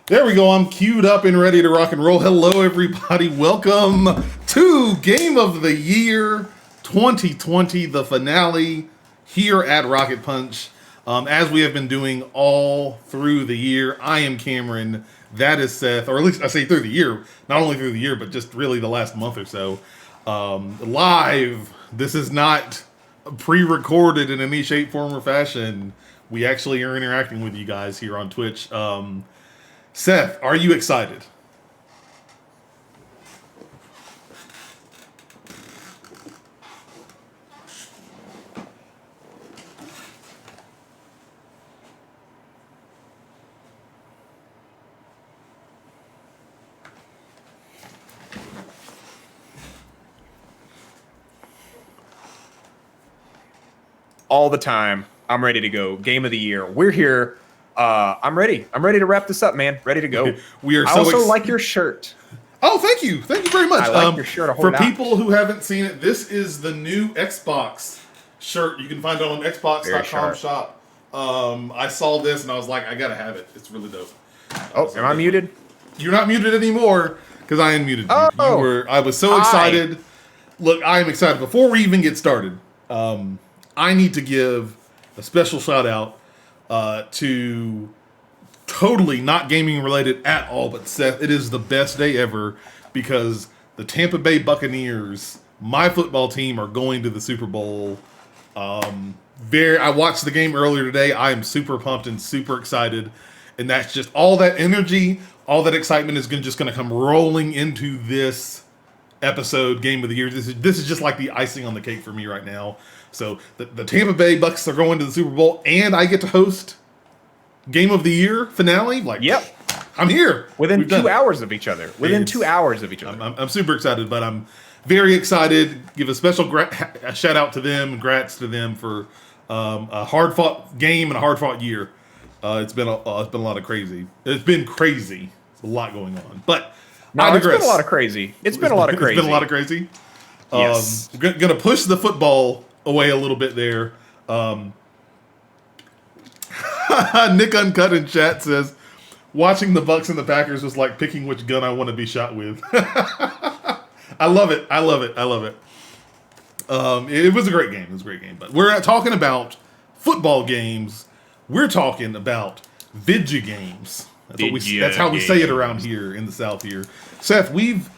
There we go. I'm queued up and ready to rock and roll. Hello, everybody. Welcome to Game of the Year 2020, the finale here at Rocket Punch. As we have been doing all through the year, I am Cameron. That is Seth, or at least I say through the year, not only through the year, but just really the last month or so. Live. This is not pre-recorded in any shape, form, or fashion. We actually are interacting with you guys here on Twitch. Seth, are you excited? All the time. I'm ready to go. Game of the year. We're here. I'm ready. I'm ready to wrap this up, man. Ready to go. We are. I so also like your shirt. Oh, thank you. Thank you very much. I like your shirt. For people who haven't seen it, this is the new Xbox shirt. You can find it on Xbox.com shop. I saw this and I was like, I gotta have it. It's really dope. Oh, am I muted? You're not muted anymore because I unmuted you. Oh. I was so excited. Look, I am excited. Before we even get started, I need to give a special shout out to totally not gaming related at all, but Seth, it is the best day ever because the Tampa Bay Buccaneers, my football team, are going to the Super Bowl. I watched the game earlier today. I am super pumped and super excited, and that's just all that energy, all that excitement is just going to come rolling into this episode, Game of the Year. This is just like the icing on the cake for me right now. So the Tampa Bay Bucks are going to the Super Bowl, and I get to host Game of the Year finale. Like, yep, I'm here within 2 hours of each other. Within 2 hours of each other. I'm super excited, but I'm very excited. Give a special a shout out to them, and congrats to them for a hard fought game and a hard fought year. It's been a lot of crazy. It's been crazy. It's a lot going on, but no, it's been a lot of crazy. It's been a lot of crazy. It's been a lot of crazy. Yes, gonna push the football away a little bit there. Nick Uncut in chat says, watching the Bucks and the Packers was like picking which gun I want to be shot with. I love it. I love it. I love it. It was a great game. It was a great game. But we're not talking about football games. We're talking about video games. That's how we say it around here in the South here. Seth, we've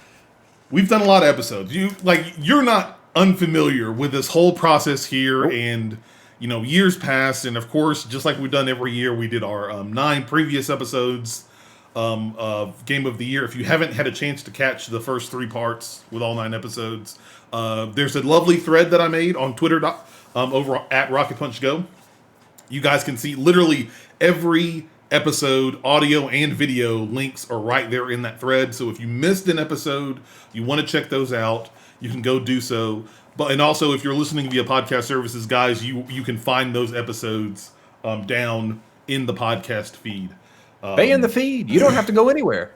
done a lot of episodes. You're not unfamiliar with this whole process here, and years past, and of course, just like we've done every year, we did our 9 previous episodes of Game of the Year. If you haven't had a chance to catch the first 3 parts with all 9 episodes, there's a lovely thread that I made on Twitter over at Rocket Punch Go. You guys can see literally every episode, audio and video links are right there in that thread. So if you missed an episode, you want to check those out, you can go do so. And also, if you're listening via podcast services, guys, you can find those episodes down in the podcast feed. Stay in the feed. You don't have to go anywhere.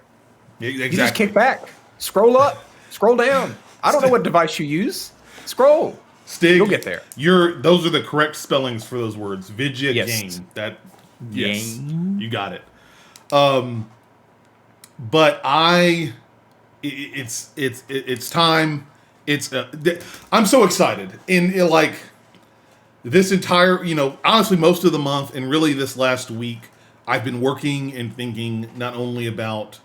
Exactly. You just kick back, scroll up, scroll down. I don't know what device you use. Scroll. Stig, you'll get there. Those are the correct spellings for those words. Vidya yes. Game. Yes, you got it. But it's time. I'm so excited. In this entire, honestly, most of the month and really this last week, I've been working and thinking not only about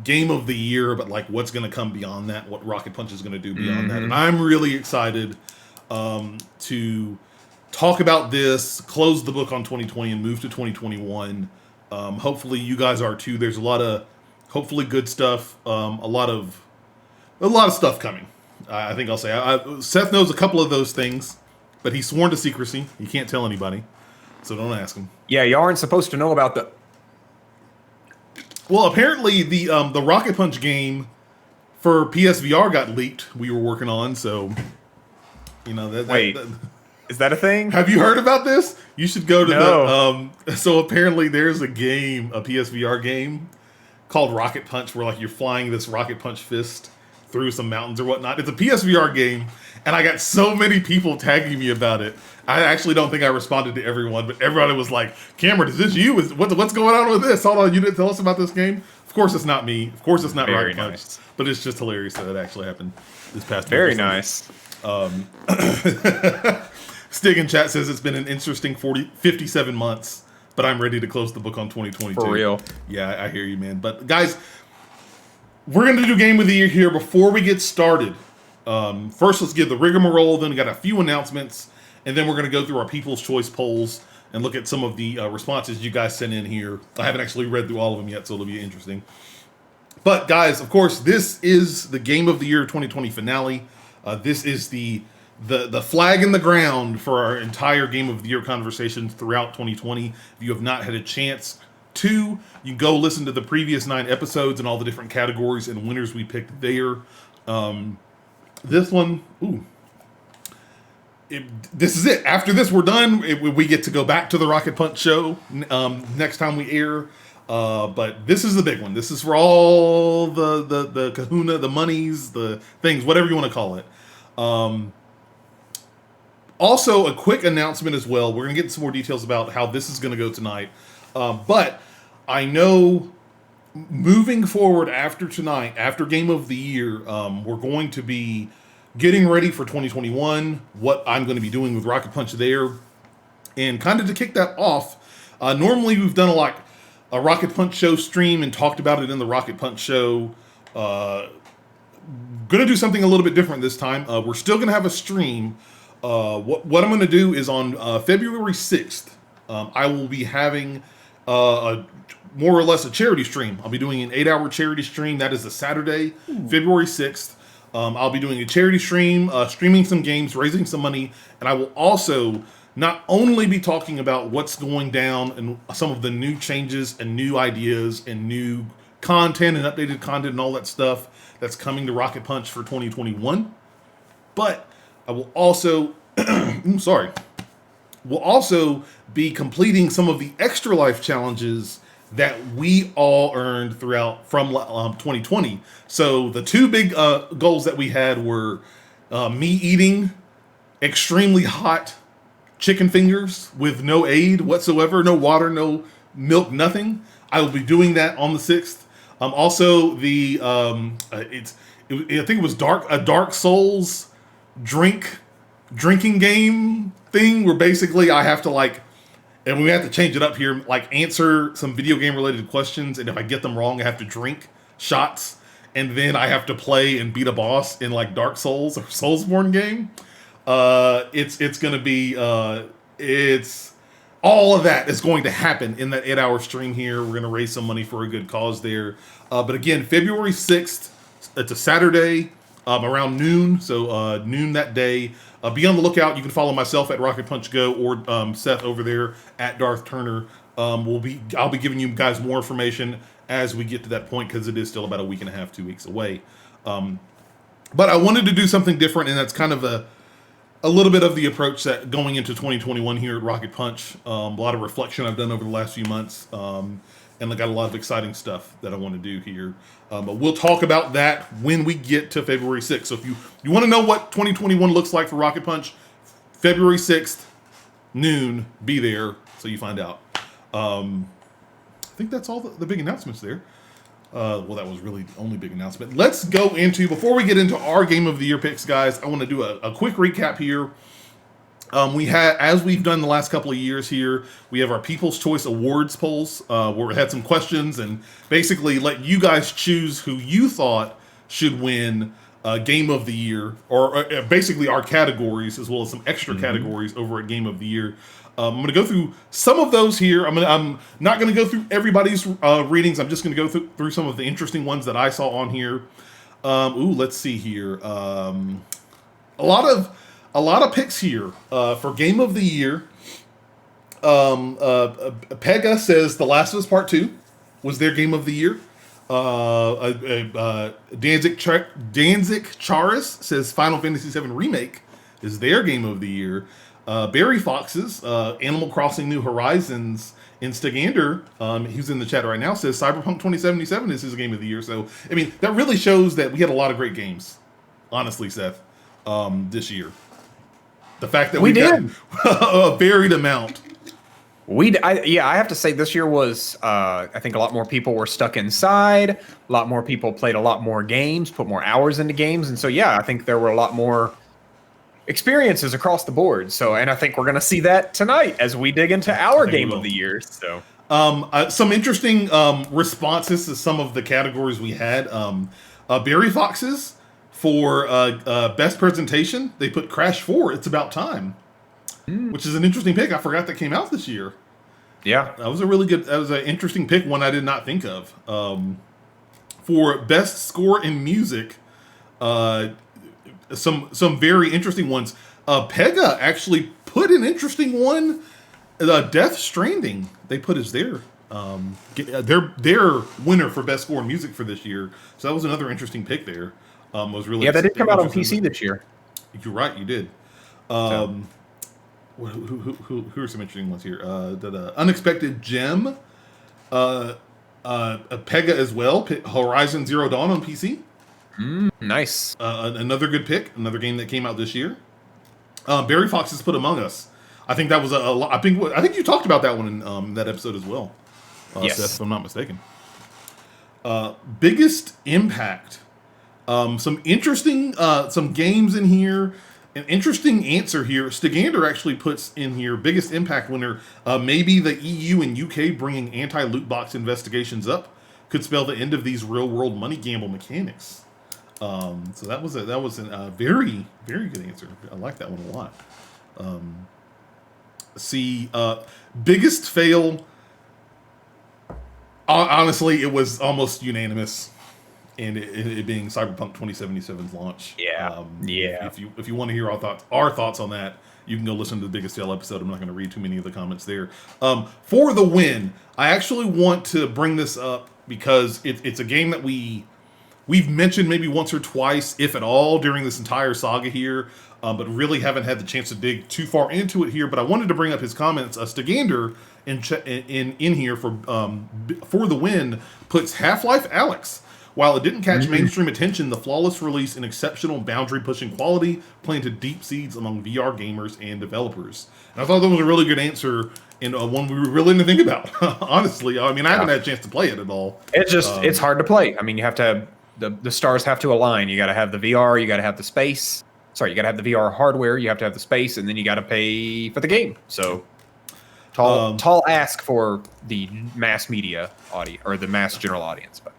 Game of the Year, but like what's going to come beyond that, what Rocket Punch is going to do beyond that. And I'm really excited to talk about this, close the book on 2020 and move to 2021. Hopefully you guys are too. There's a lot of hopefully good stuff, a lot of stuff coming. I think I'll say. Seth knows a couple of those things, but he's sworn to secrecy. He can't tell anybody, so don't ask him. Yeah, you aren't supposed to know about the... Well, apparently the Rocket Punch game for PSVR got leaked. We were working on, so Wait, is that a thing? Have you heard about this? You should go to the. So apparently there's a game, a PSVR game, called Rocket Punch, where you're flying this Rocket Punch fist through some mountains or whatnot. It's a PSVR game, and I got so many people tagging me about it. I actually don't think I responded to everyone, but everybody was like, Cameron, is this you? What's going on with this? Hold on, you didn't tell us about this game? Of course it's not me. Of course it's not Very Rocket Punch. nice. But it's just hilarious that it actually happened this past week. Very nice. Stig in chat says it's been an interesting 57 months, but I'm ready to close the book on 2022. For real. Yeah, I hear you, man. But guys, we're going to do Game of the Year here. Before we get started, first let's give the rigmarole, then we got a few announcements, and then we're going to go through our People's Choice polls and look at some of the responses you guys sent in here. I haven't actually read through all of them yet, so it'll be interesting. But guys, of course, this is the Game of the Year 2020 finale. This is the flag in the ground for our entire Game of the Year conversations throughout 2020. If you have not had a chance to, you can go listen to the previous 9 episodes and all the different categories and winners we picked there. This one, this is it. After this, we're done. We get to go back to the Rocket Punch show next time we air. But this is the big one. This is for all the kahuna, the monies, the things, whatever you want to call it. Also, a quick announcement as well. We're going to get some more details about how this is going to go tonight. But I know moving forward after tonight, after Game of the Year, we're going to be getting ready for 2021, what I'm going to be doing with Rocket Punch there. And kind of to kick that off, normally we've done a Rocket Punch show stream and talked about it in the Rocket Punch show. Going to do something a little bit different this time. We're still going to have a stream. What I'm going to do is on February 6th, I will be having more or less a charity stream. I'll be doing an 8-hour charity stream. That is a Saturday, February 6th. I'll be doing a charity stream, streaming some games, raising some money, and I will also not only be talking about what's going down and some of the new changes and new ideas and new content and updated content and all that stuff that's coming to Rocket Punch for 2021, but I will also, we'll also be completing some of the extra life challenges that we all earned throughout from 2020. So the 2 big goals that we had were me eating extremely hot chicken fingers with no aid whatsoever, no water, no milk, nothing. I will be doing that on the 6th. Also, I think it was a Dark Souls drinking game thing where basically I have to and we have to change it up here, answer some video game related questions, and if I get them wrong, I have to drink shots, and then I have to play and beat a boss in Dark Souls or Soulsborne game. It's going to be it's all of that is going to happen in that 8-hour stream here. We're going to raise some money for a good cause there. But again, February 6th, it's a Saturday around noon. So noon that day. Be on the lookout. You can follow myself at Rocket Punch Go or Seth over there at Darth Turner. I'll be giving you guys more information as we get to that point because it is still about a week and a half, 2 weeks away. But I wanted to do something different, and that's kind of a little bit of the approach that going into 2021 here at Rocket Punch. A lot of reflection I've done over the last few months, and I got a lot of exciting stuff that I want to do here. But we'll talk about that when we get to February 6th. So if you want to know what 2021 looks like for Rocket Punch, February 6th, noon, be there so you find out. I think that's all the big announcements there. Well, that was really the only big announcement. Let's go into, before we get into our Game of the Year picks, guys, I want to do a quick recap here. We had, as we've done the last couple of years here, we have our People's Choice Awards polls, where we had some questions and basically let you guys choose who you thought should win Game of the Year, or basically our categories, as well as some extra categories over at Game of the Year. I'm going to go through some of those here. I'm not going to go through everybody's readings. I'm just going to go through some of the interesting ones that I saw on here. Let's see here. A lot of picks here for Game of the Year. Pega says The Last of Us Part 2 was their Game of the Year. Danzig Charis says Final Fantasy VII Remake is their Game of the Year. Barry Fox's Animal Crossing New Horizons in Stegander, who's in the chat right now, says Cyberpunk 2077 is his game of the year. So, I mean, that really shows that we had a lot of great games, honestly, Seth, this year. The fact that we got a varied amount. I have to say this year was, I think a lot more people were stuck inside. A lot more people played a lot more games, put more hours into games. And so, yeah, I think there were a lot more experiences across the board. So, and I think we're going to see that tonight as we dig into our game of the year. So, some interesting responses to some of the categories we had. Barry Fox's for best presentation, they put Crash 4, It's About Time, which is an interesting pick. I forgot that came out this year. Yeah. That was an interesting pick, one I did not think of. For best score in music, some very interesting ones. Pega actually put an interesting one. Death Stranding they put as their winner for best score in music for this year. So that was another interesting pick there. Was really that did come out on PC this year. You're right, you did. Who are some interesting ones here? The Unexpected Gem, Pega as well. Horizon Zero Dawn on PC. Nice. Another good pick. Another game that came out this year. Barry Fox's put Among Us. I think that was I think you talked about that one in that episode as well. Yes, Seth, if I'm not mistaken. Biggest impact. Some interesting some games in here. An interesting answer here. Stegander actually puts in here biggest impact winner. Maybe the EU and UK bringing anti-loot box investigations up could spell the end of these real-world money gamble mechanics. So that was a very, very good answer. I like that one a lot. Biggest fail. Honestly, it was almost unanimous. And it being Cyberpunk 2077's launch. Yeah. If you want to hear our thoughts on that, you can go listen to the Biggest Fail episode. I'm not going to read too many of the comments there. For the win, I actually want to bring this up because it's a game that we've mentioned maybe once or twice, if at all, during this entire saga here, but really haven't had the chance to dig too far into it here. But I wanted to bring up his comments. Stegander in here for the win puts Half-Life Alyx. While it didn't catch mainstream attention, the flawless release and exceptional boundary-pushing quality planted deep seeds among VR gamers and developers. And I thought that was a really good answer and one we really didn't think about, honestly. I mean, I haven't had a chance to play it at all. It's hard to play. I mean, you have to have, the stars have to align. You got to have the VR, you got to have the space. Sorry, you got to have the VR hardware, you have to have the space, and then you got to pay for the game. So, tall ask for the mass media audience, or the mass general audience, but.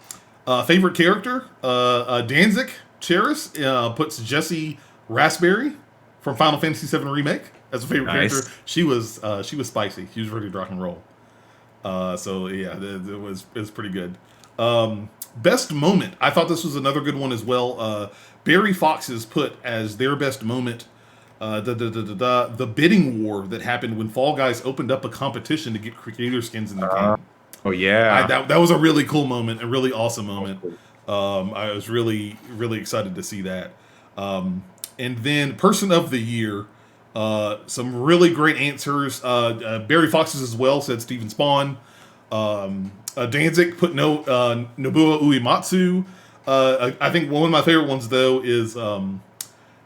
Favorite character, Danzig Cheris puts Jessie Raspberry from Final Fantasy VII Remake as a favorite character. She was spicy. She was ready to rock and roll. So yeah, it was pretty good. Best moment. I thought this was another good one as well. Barry Fox's put as their best moment. The bidding war that happened when Fall Guys opened up a competition to get creator skins in the game. Oh yeah, that was a really cool moment, a really awesome moment. I was really, really excited to see that. And then Person of the Year, some really great answers. Barry Fox's as well, said Steven Spawn. Danzig put Nobuo Uematsu. I think one of my favorite ones though is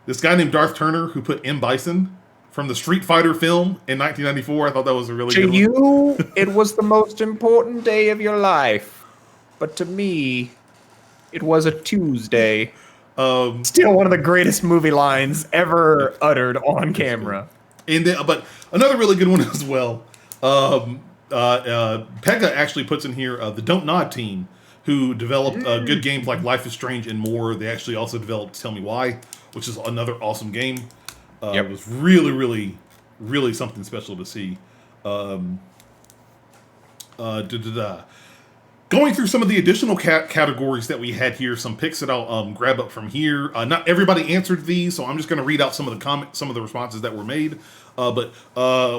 this guy named Darth Turner who put M. Bison from the Street Fighter film in 1994. I thought that was a really good one. To you, it was the most important day of your life. But to me, it was a Tuesday. Still one of the greatest movie lines ever uttered on camera. And then, but another really good one as well. Pega actually puts in here the Don't Nod team, who developed good games like Life is Strange and more. They actually also developed Tell Me Why, which is another awesome game. It was really, really, really something special to see. Going through some of the additional categories that we had here, some picks that I'll grab up from here. Not everybody answered these, so I'm just going to read out some of the responses that were made. But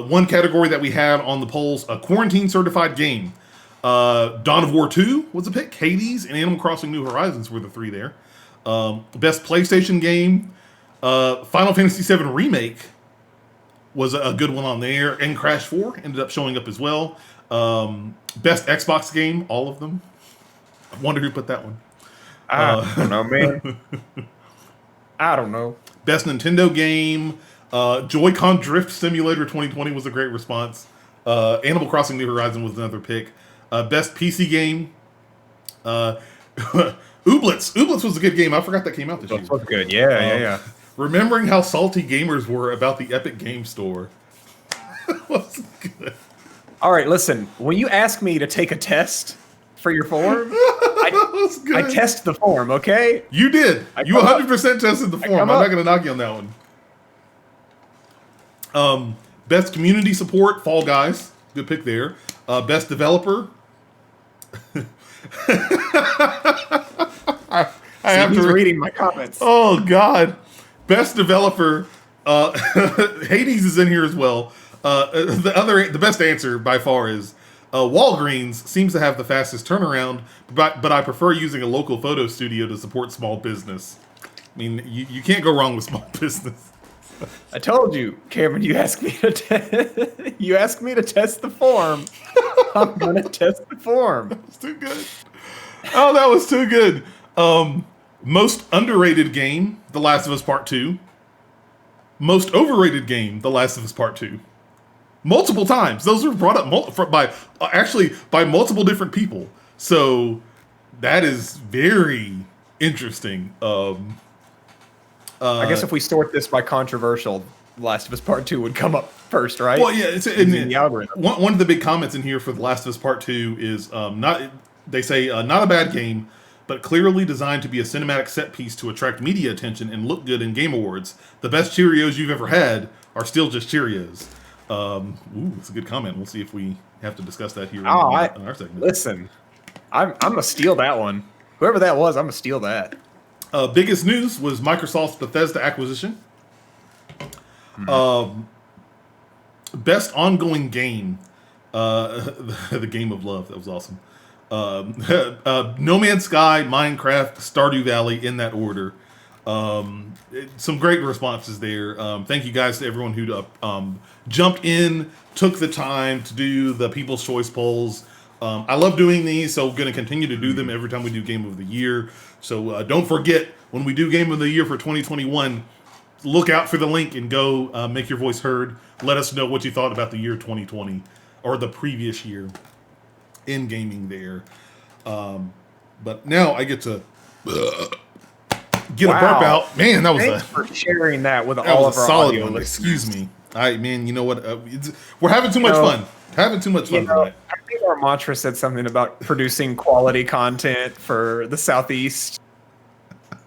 one category that we had on the polls, a quarantine certified game. Dawn of War 2 was a pick. Hades and Animal Crossing New Horizons were the three there. Best PlayStation game. Final Fantasy VII Remake, was a good one on there, and Crash 4 ended up showing up as well. Best Xbox game, all of them. I wonder who put that one. I don't know, man. I don't know. Best Nintendo game, Joy-Con Drift Simulator 2020 was a great response. Animal Crossing New Horizon was another pick. Best PC game, Ooblets. Ooblets was a good game. I forgot that came out this year. That was good. Yeah. Remembering how salty gamers were about the Epic Game Store. Was good. All right, listen. When you ask me to take a test for your form, I test the form, okay? You did. You 100% tested the form. I'm not going to knock you on that one. Best community support, Fall Guys. Good pick there. Best developer. I have to reading my comments. Oh God. Best developer. Hades is in here as well. The best answer by far is Walgreens seems to have the fastest turnaround, but I prefer using a local photo studio to support small business. I mean, you can't go wrong with small business. I told you, Cameron. You asked me to test the form. I'm gonna test the form. That was too good. Oh, that was too good. Most underrated game, The Last of Us Part 2. Most overrated game, The Last of Us Part 2. Multiple times. Those were brought up by multiple different people. So that is very interesting. I guess if we sort this by controversial, Last of Us Part 2 would come up first, right? Well, yeah. It's in the algorithm. One of the big comments in here for The Last of Us Part 2 is not. They say not a bad game, but clearly designed to be a cinematic set piece to attract media attention and look good in Game Awards. The best Cheerios you've ever had are still just Cheerios. That's a good comment. We'll see if we have to discuss that here in our segment. Listen, I'm gonna steal that one. Whoever that was, I'm gonna steal that. Biggest news was Microsoft's Bethesda acquisition. Best ongoing game, the Game of Love. That was awesome. No Man's Sky, Minecraft, Stardew Valley in that order. Some great responses there. Thank you guys to everyone who jumped in, took the time to do the People's Choice polls. I love doing these, so we're going to continue to do them every time we do Game of the Year. So don't forget, when we do Game of the Year for 2021, look out for the link and go make your voice heard. Let us know what you thought about the year 2020 or the previous year in gaming there. But now I get to get a burp out. Man, that was Thanks for sharing that with that all was of our solid audio one. listeners. Excuse me. Man, you know what? We're having too much fun. Having too much fun tonight. I think our mantra said something about producing quality content for the Southeast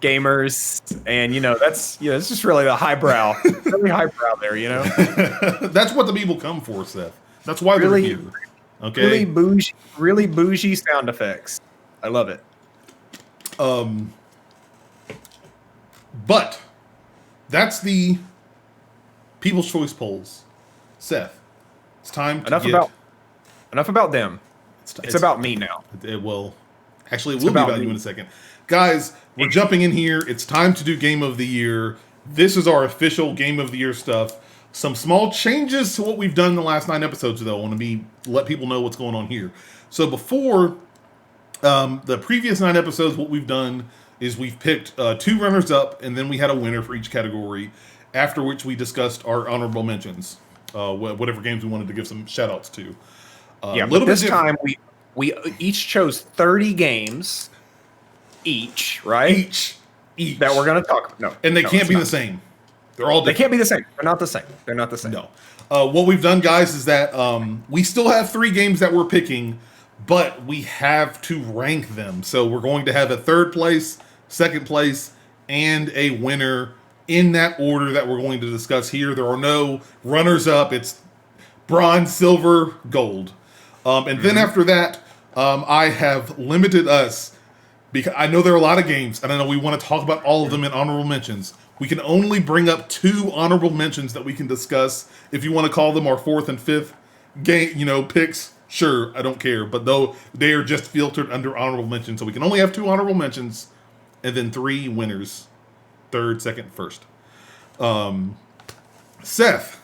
gamers, and that's it's just really the highbrow, really highbrow there. That's what the people come for, Seth. That's why they're here. Okay. Really bougie sound effects. I love it. But that's the People's Choice polls. Seth, it's time to enough about them. It's about me now. It will be about you in a second. Guys, we're jumping in here. It's time to do Game of the Year. This is our official Game of the Year stuff. Some small changes to what we've done in the last 9 episodes, though. I want to let people know what's going on here. So before the previous 9 episodes, what we've done is we've picked 2 runners-up, and then we had a winner for each category, after which we discussed our honorable mentions, whatever games we wanted to give some shout-outs to. But this time we each chose 30 games each, right? Each. That we're going to talk about. No. And they can't be the same. They're all different. They can't be the same. They're not the same. They're not the same. No. What we've done, guys, is that we still have 3 games that we're picking, but we have to rank them. So we're going to have a 3rd place, 2nd place, and a winner in that order that we're going to discuss here. There are no runners-up. It's bronze, silver, gold. And then after that, I have limited us, because I know there are a lot of games, and I know we want to talk about all of them in honorable mentions. We can only bring up 2 honorable mentions that we can discuss. If you want to call them our 4th and 5th game, picks, sure, I don't care. But though they are just filtered under honorable mentions, so we can only have 2 honorable mentions, and then 3 winners, 3rd, 2nd, 1st. Seth,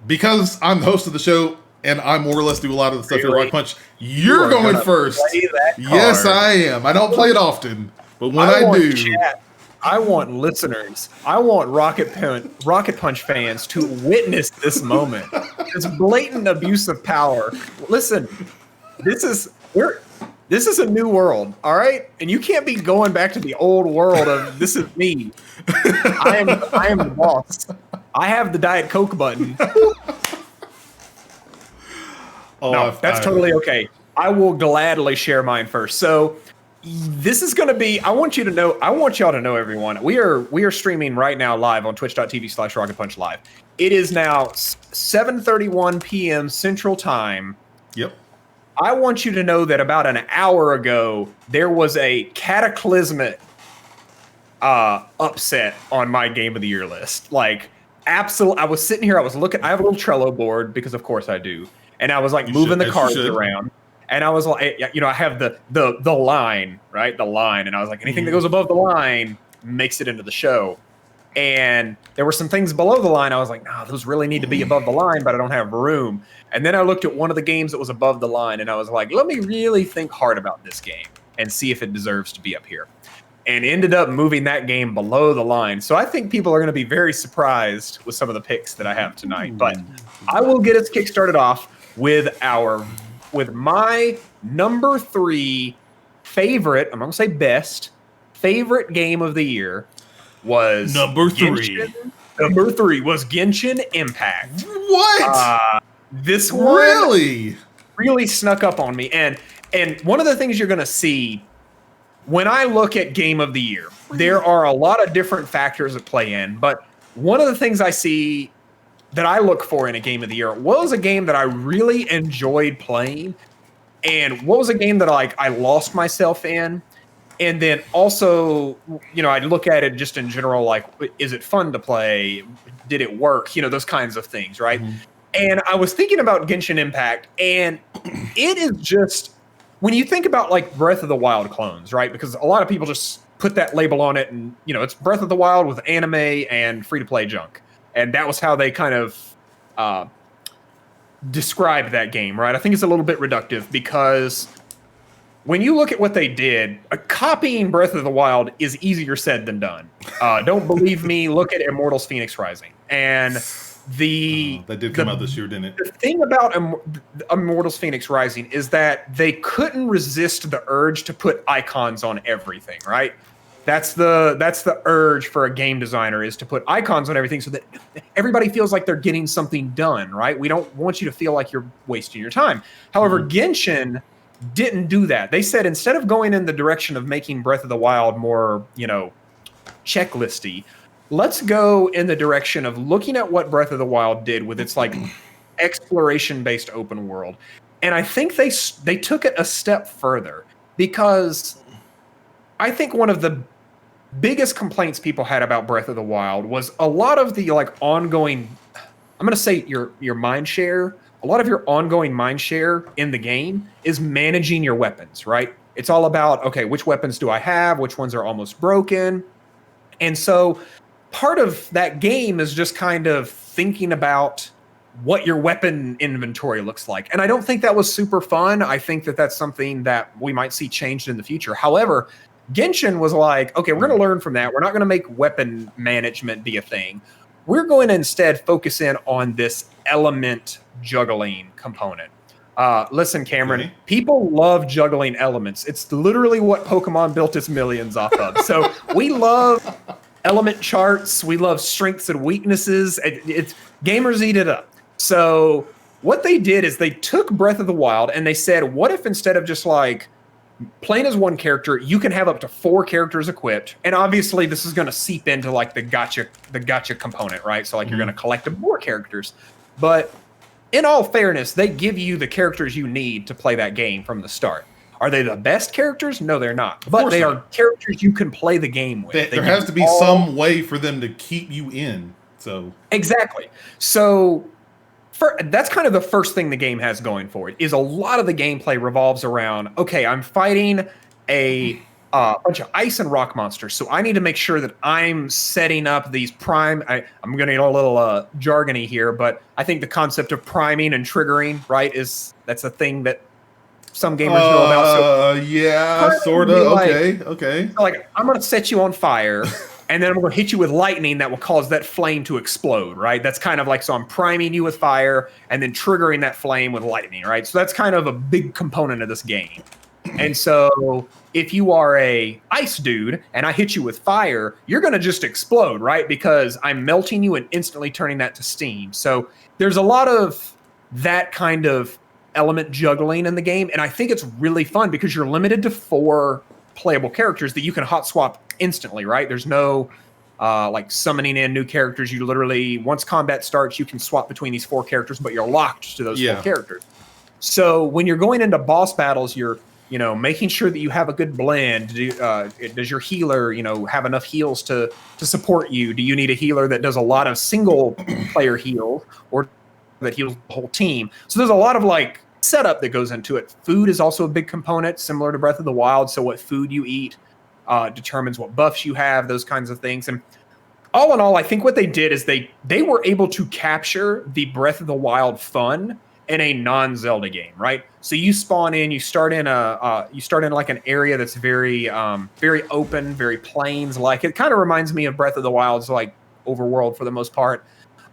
because I'm the host of the show and I more or less do a lot of the stuff here at Rock Punch, you're are going gonna first. play that Yes, card. I am. I don't play it often, but when I want do, chat, I want listeners, I want Rocket Punch fans to witness this moment. This blatant abuse of power. Listen, this is a new world, all right? And you can't be going back to the old world of this is me. I am the boss. I have the Diet Coke button. That's totally okay. I will gladly share mine first. So this is going to be, I want y'all to know, everyone, we are streaming right now live on twitch.tv/Rocket Punch Live. It is now 7:31 p.m. Central Time. Yep. I want you to know that about an hour ago, there was a cataclysmic upset on my Game of the Year list. Like, absolutely. I was sitting here, I was looking, I have a little Trello board because of course I do. And I was like moving the cards around. And I was like, I have the line, right? The line. And I was like, anything that goes above the line makes it into the show. And there were some things below the line. I was like, no, those really need to be above the line, but I don't have room. And then I looked at one of the games that was above the line, and I was like, let me really think hard about this game and see if it deserves to be up here. And ended up moving that game below the line. So I think people are going to be very surprised with some of the picks that I have tonight. But I will get us kickstarted off with my number 3 favorite, I'm going to say best, favorite game of the year was number 3. Number 3 was Genshin Impact. What? This one really snuck up on me. And one of the things you're going to see when I look at Game of the Year, there are a lot of different factors that play in. But one of the things I see that I look for in a Game of the Year was a game that I really enjoyed playing. And what was a game that I lost myself in? And then also, I'd look at it just in general, like, is it fun to play? Did it work? Those kinds of things, right? Mm-hmm. And I was thinking about Genshin Impact, and it is just, when you think about like Breath of the Wild clones, right? Because a lot of people just put that label on it, and it's Breath of the Wild with anime and free-to-play junk. And that was how they kind of described that game, right? I think it's a little bit reductive because when you look at what they did, copying Breath of the Wild is easier said than done. Don't believe me? Look at Immortals Phoenix Rising. And that did come out this year, didn't it? The thing about Immortals Phoenix Rising is that they couldn't resist the urge to put icons on everything, right? That's the urge for a game designer, is to put icons on everything so that everybody feels like they're getting something done, right? We don't want you to feel like you're wasting your time. However, Genshin didn't do that. They said, instead of going in the direction of making Breath of the Wild more, checklisty, let's go in the direction of looking at what Breath of the Wild did with its like exploration-based open world. And I think they took it a step further, because I think one of the biggest complaints people had about Breath of the Wild was a lot of the like ongoing, I'm going to say your mind share, a lot of your ongoing mind share in the game is managing your weapons, right? It's all about, okay, which weapons do I have? Which ones are almost broken? And so part of that game is just kind of thinking about what your weapon inventory looks like. And I don't think that was super fun. I think that that's something that we might see changed in the future. However, Genshin was like, okay, we're going to learn from that. We're not going to make weapon management be a thing. We're going to instead focus in on this element juggling component. Listen, Cameron, people love juggling elements. It's literally what Pokemon built its millions off of. So we love element charts. We love strengths and weaknesses. It's gamers eat it up. So what they did is they took Breath of the Wild and they said, what if instead of just like playing as one character, you can have up to 4 characters equipped? And obviously this is going to seep into like the gotcha component, right? So like you're going to collect more characters. But in all fairness, they give you the characters you need to play that game from the start. Are they the best characters? No, they're not. But they are characters you can play the game with. There has to be some way for them to keep you in. So exactly. So that's kind of the first thing the game has going for it, is a lot of the gameplay revolves around, okay, I'm fighting a a bunch of ice and rock monsters. So I need to make sure that I'm setting up these prime. I'm going to get a little jargony here, but I think the concept of priming and triggering, right, that's a thing that some gamers know about. So yeah, sort of. Okay, okay. So like, I'm going to set you on fire, and then I'm going to hit you with lightning that will cause that flame to explode, right? That's kind of like, so I'm priming you with fire and then triggering that flame with lightning, right? So that's kind of a big component of this game. And so if you are a ice dude and I hit you with fire, you're going to just explode, right? Because I'm melting you and instantly turning that to steam. So there's a lot of that kind of element juggling in the game. And I think it's really fun because you're limited to 4 playable characters that you can hot swap instantly, right? There's no like summoning in new characters. You literally, once combat starts, you can swap between these 4 characters, but you're locked to those 4 characters. So when you're going into boss battles, you're making sure that you have a good blend. Does your healer, have enough heals to support you? Do you need a healer that does a lot of single player heal or that heals the whole team? So there's a lot of like setup that goes into it. Food is also a big component, similar to Breath of the Wild. So what food you eat determines what buffs you have, those kinds of things. And all in all, I think what they did is they were able to capture the Breath of the Wild fun in a non-Zelda game, right? So you spawn in, you start in like an area that's very very open, very plains-like. It kind of reminds me of Breath of the Wild's like overworld for the most part.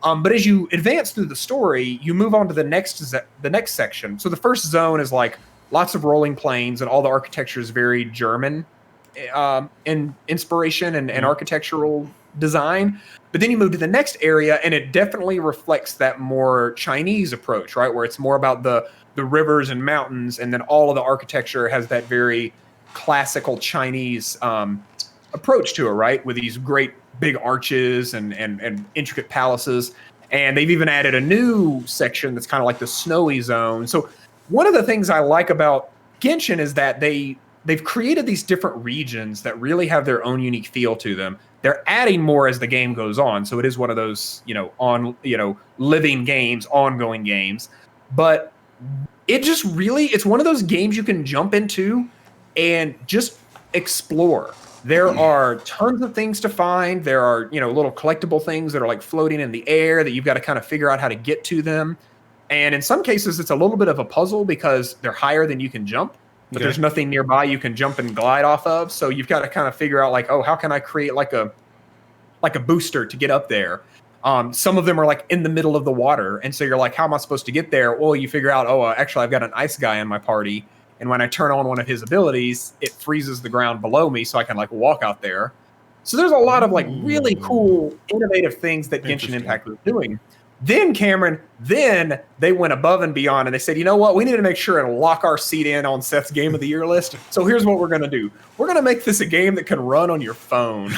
But as you advance through the story, you move on to the next section. So the first zone is like lots of rolling plains, and all the architecture is very German in inspiration and architectural design. But then you move to the next area, and it definitely reflects that more Chinese approach, right? Where it's more about the rivers and mountains, and then all of the architecture has that very classical Chinese approach to it, right? With these great big arches and intricate palaces. And they've even added a new section that's kind of like the snowy zone. So one of the things I like about Genshin is that they've created these different regions that really have their own unique feel to them. They're adding more as the game goes on. So it is one of those, living games, ongoing games. But it just really, it's one of those games you can jump into and just explore. There are tons of things to find. There are, little collectible things that are like floating in the air that you've got to kind of figure out how to get to them. And in some cases, it's a little bit of a puzzle because they're higher than you can jump. But there's nothing nearby you can jump and glide off of. So you've got to kind of figure out like, oh, how can I create like a booster to get up there? Some of them are like in the middle of the water. And so you're like, how am I supposed to get there? Well, you figure out, actually, I've got an ice guy in my party. And when I turn on one of his abilities, it freezes the ground below me so I can like walk out there. So there's a lot of like really cool, innovative things that Genshin Impact was doing. Then, Cameron, they went above and beyond, and they said, you know what? We need to make sure and lock our seat in on Seth's Game of the Year list. So here's what we're going to do. We're going to make this a game that can run on your phone.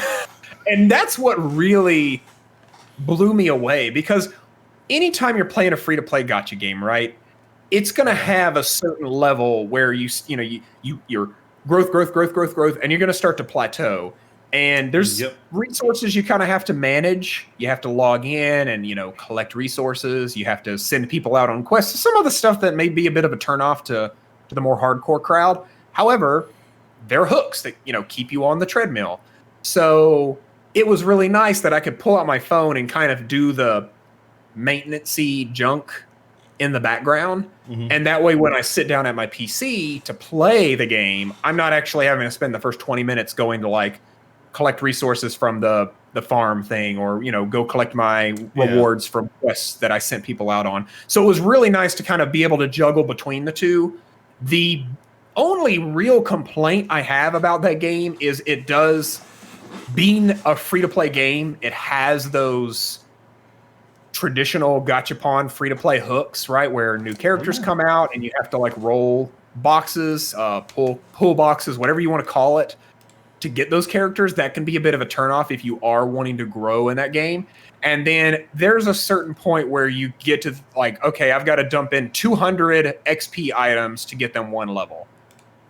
And that's what really blew me away, because anytime you're playing a free-to-play gacha game, right, it's going to have a certain level where you're growth, and you're going to start to plateau. And there's resources you kind of have to manage. You have to log in and, collect resources. You have to send people out on quests. Some of the stuff that may be a bit of a turnoff to the more hardcore crowd. However, they're hooks that, keep you on the treadmill. So it was really nice that I could pull out my phone and kind of do the maintenance-y junk in the background. Mm-hmm. And that way, when I sit down at my PC to play the game, I'm not actually having to spend the first 20 minutes going to like collect resources from the farm thing, or go collect my rewards from quests that I sent people out on. So it was really nice to kind of be able to juggle between the two. The only real complaint I have about that game is it does, being a free-to-play game, it has those traditional gachapon free-to-play hooks, right, where new characters come out and you have to like roll boxes, pull boxes, whatever you want to call it, to get those characters. That can be a bit of a turnoff if you are wanting to grow in that game. And then there's a certain point where you get to like, okay, I've got to dump in 200 XP items to get them one level.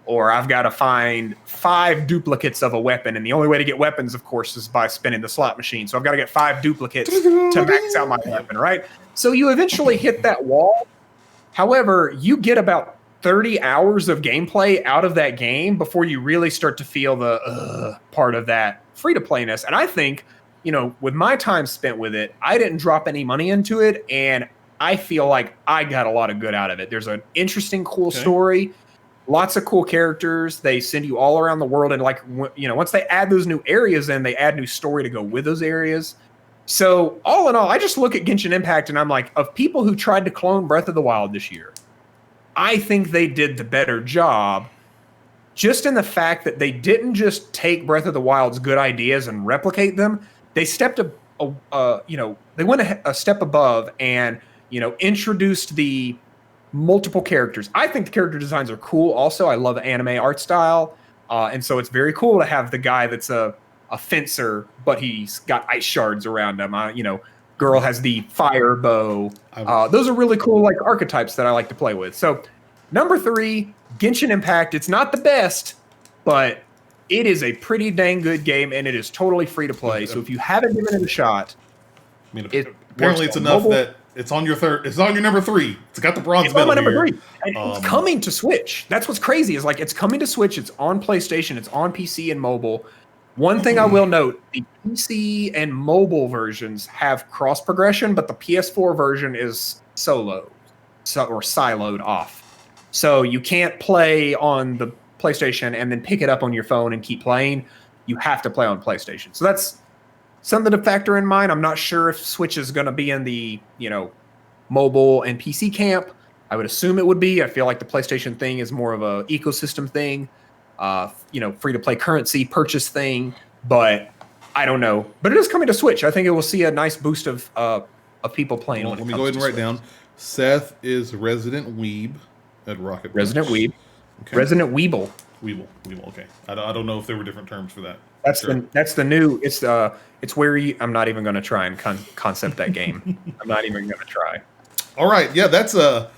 Or I've got to find 5 duplicates of a weapon. And the only way to get weapons, of course, is by spinning the slot machine. So I've got to get 5 duplicates to max out my weapon, right? So you eventually hit that wall. However, you get about 30 hours of gameplay out of that game before you really start to feel the part of that free-to-playness. And I think, with my time spent with it, I didn't drop any money into it, and I feel like I got a lot of good out of it. There's an interesting, cool story, lots of cool characters. They send you all around the world, and once they add those new areas in, they add new story to go with those areas. So all in all, I just look at Genshin Impact and I'm like, of people who tried to clone Breath of the Wild this year, I think they did the better job, just in the fact that they didn't just take Breath of the Wild's good ideas and replicate them. They stepped they went a step above and, introduced the multiple characters. I think the character designs are cool. Also, I love anime art style. And so it's very cool to have the guy that's a fencer, but he's got ice shards around him. Girl has the fire bow. Those are really cool, like, archetypes that I like to play with. So, number 3, Genshin Impact. It's not the best, but it is a pretty dang good game, and it is totally free to play. So if you haven't given it a shot, apparently it's enough that it's on your It's on your number 3. It's got the bronze medal. It's on my number 3. And it's coming to Switch. That's what's crazy. Is like it's coming to Switch. It's on PlayStation. It's on PC and mobile. One thing I will note, the PC and mobile versions have cross progression, but the PS4 version is siloed off. So you can't play on the PlayStation and then pick it up on your phone and keep playing. You have to play on PlayStation. So that's something to factor in mind. I'm not sure if Switch is going to be in the, mobile and PC camp. I would assume it would be. I feel like the PlayStation thing is more of a ecosystem thing. Free to play currency purchase thing, but I don't know. But it is coming to Switch. I think it will see a nice boost of people playing. Let me go ahead and write down. Seth is Resident Weeb at Rocket. Resident Weeb. Okay. Resident Weeble. Weeble. Okay. I don't know if there were different terms for that. That's the new. It's where you. I'm not even going to try and concept that game. I'm not even going to try. All right. Yeah, that's a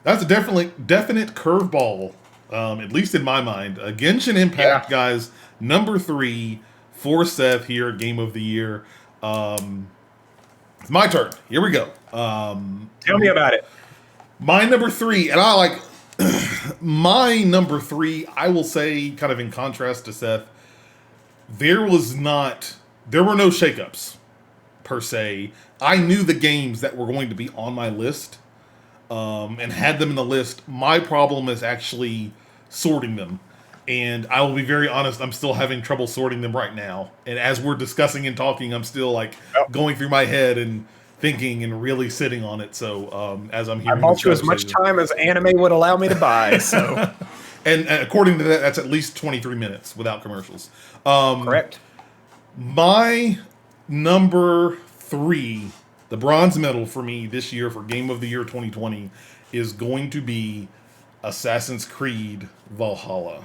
definite curveball. At least in my mind, Genshin Impact, guys, number 3 for Seth here, Game of the Year. It's my turn. Here we go. Tell me about it. My number 3, and I like my number 3. I will say, kind of in contrast to Seth, there were no shakeups per se. I knew the games that were going to be on my list. And had them in the list. My problem is actually sorting them. And I will be very honest, I'm still having trouble sorting them right now. And as we're discussing and talking, I'm still going through my head and thinking and really sitting on it. So as I'm hearing, I bought you as much time as anime would allow me to buy. So, and according to that, that's at least 23 minutes without commercials. Correct. My number 3. The bronze medal for me this year for Game of the Year 2020 is going to be Assassin's Creed Valhalla.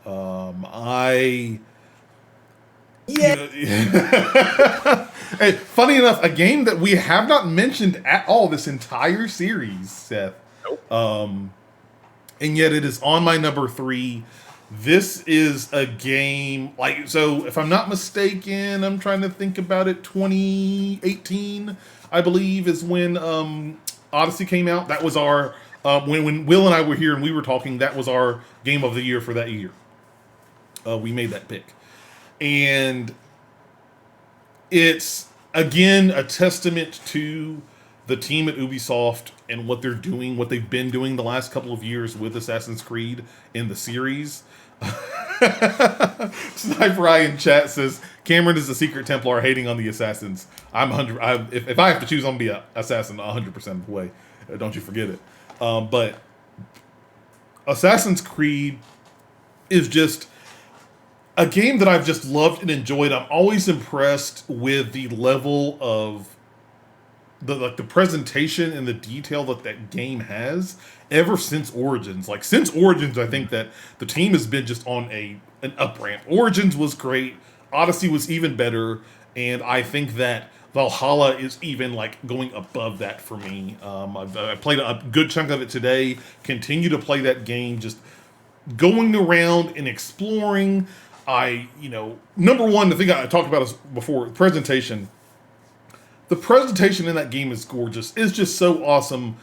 Hey, funny enough, a game that we have not mentioned at all this entire series, Seth. Nope. And yet it is on my number 3. This is a game, so if I'm not mistaken, I'm trying to think about it, 2018, I believe, is when Odyssey came out. That was our, when Will and I were here and we were talking, that was our Game of the Year for that year. We made that pick. And it's, again, a testament to the team at Ubisoft and what they're doing, what they've been doing the last couple of years with Assassin's Creed in the series. Sniper Eye in chat says Cameron is a secret Templar hating on the assassins. If I have to choose, I'm gonna be an assassin 100% of the way. Don't you forget it. But Assassin's Creed is just a game that I've just loved and enjoyed. I'm always impressed with the level of the presentation and the detail that game has ever since Origins. Since Origins, I think that the team has been just on an up ramp. Origins was great. Odyssey was even better. And I think that Valhalla is even going above that for me. I played a good chunk of it today. Continue to play that game. Just going around and exploring. Number one, the thing I talked about before, presentation. The presentation in that game is gorgeous. It's just so awesome.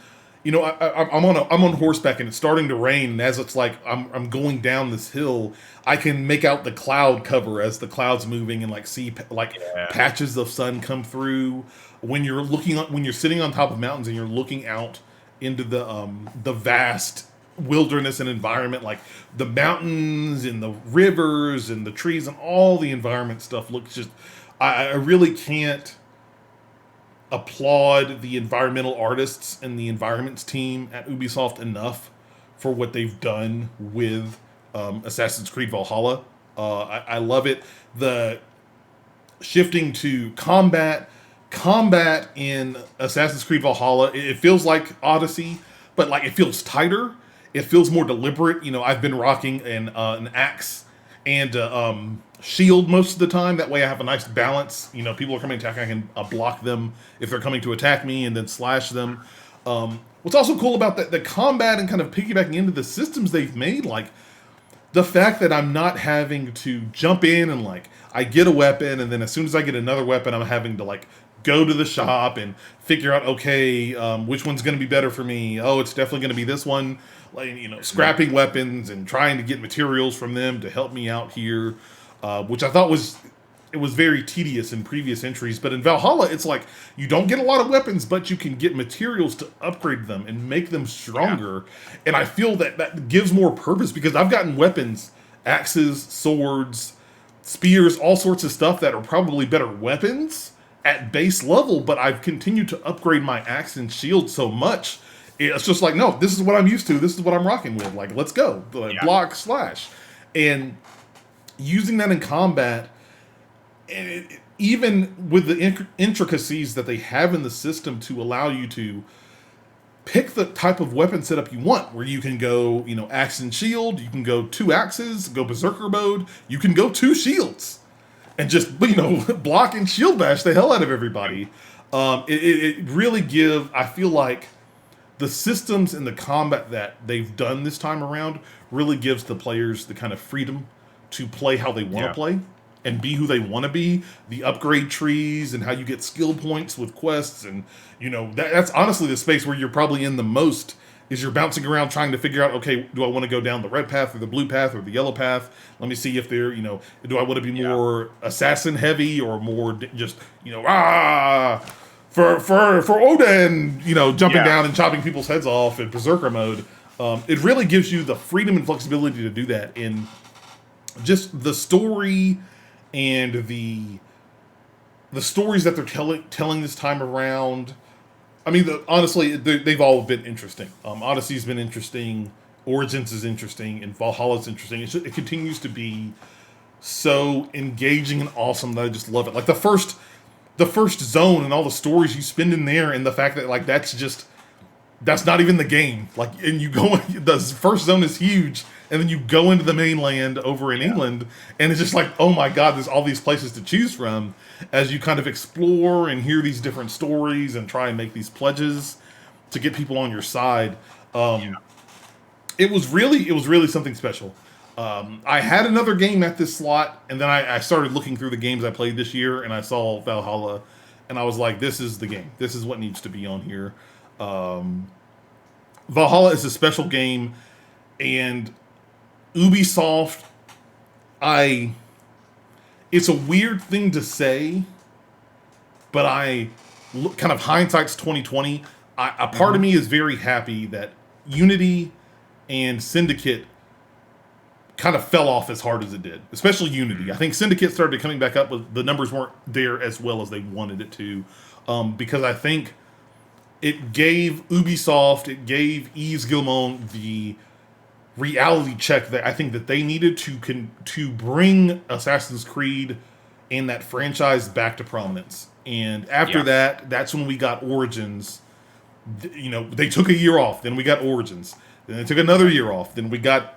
you know, I'm on horseback and it's starting to rain, and as it's like I'm going down this hill, I can make out the cloud cover as the clouds moving and like see like Yeah. patches of sun come through. When you're sitting on top of mountains and you're looking out into the vast wilderness and environment, like the mountains and the rivers and the trees and all the environment stuff looks just. I really can't applaud the environmental artists and the environments team at Ubisoft enough for what they've done with Assassin's Creed Valhalla. I love it. The shifting to combat in Assassin's Creed Valhalla, it feels like Odyssey, but like it feels tighter. It feels more deliberate. You know, I've been rocking an axe and shield most of the time. That way I have a nice balance. You know, people are coming to attack, I can block them if they're coming to attack me and then slash them. What's also cool about the combat and kind of piggybacking into the systems they've made, like the fact that I'm not having to jump in and like I get a weapon and then as soon as I get another weapon, I'm having to like go to the shop and figure out, okay, which one's going to be better for me. Oh, it's definitely going to be this one. Like, you know, scrapping weapons and trying to get materials from them to help me out here, which I thought was very tedious in previous entries. But in Valhalla, it's like you don't get a lot of weapons, but you can get materials to upgrade them and make them stronger. Yeah. And I feel that gives more purpose because I've gotten weapons, axes, swords, spears, all sorts of stuff that are probably better weapons at base level, but I've continued to upgrade my axe and shield so much. It's just like, no, this is what I'm used to. This is what I'm rocking with. Like, let's go. Block, slash. And using that in combat, and even with the intricacies that they have in the system to allow you to pick the type of weapon setup you want, where you can go, you know, axe and shield, you can go 2 axes, go berserker mode, you can go 2 shields, and just, you know, block and shield bash the hell out of everybody. It really I feel like the systems and the combat that they've done this time around really gives the players the kind of freedom to play how they want to play and be who they want to be. The upgrade trees and how you get skill points with quests, and you know that's honestly the space where you're probably in the most. Is you're bouncing around trying to figure out, okay, do I want to go down the red path or the blue path or the yellow path? Let me see if they're, you know, do I want to be more assassin heavy or more just, you know, for Odin, you know, jumping down and chopping people's heads off in berserker mode. It really gives you the freedom and flexibility to do that in just the story and the stories that they're telling this time around. I mean, honestly, they've all been interesting. Odyssey's been interesting, Origins is interesting, and Valhalla's interesting. It continues to be so engaging and awesome that I just love it. Like the first zone and all the stories you spend in there, and the fact that like that's not even the game. Like, and you go, the first zone is huge, and then you go into the mainland over in England, and it's just like, oh my god, there's all these places to choose from as you kind of explore and hear these different stories and try and make these pledges to get people on your side. It was really something special. I had another game at this slot, and then I started looking through the games I played this year, and I saw Valhalla, and I was like, this is the game. This is what needs to be on here. Valhalla is a special game, and Ubisoft, it's a weird thing to say, but kind of hindsight's 2020. A part of me is very happy that Unity and Syndicate kind of fell off as hard as it did, especially Unity. I think Syndicate started coming back up, but the numbers weren't there as well as they wanted it to, because I think it gave Ubisoft, it gave Yves Guillemot the reality check that I think that they needed to bring Assassin's Creed and that franchise back to prominence. And after that, that's when we got Origins. You know, they took a year off, then we got Origins. Then they took another year off, then we got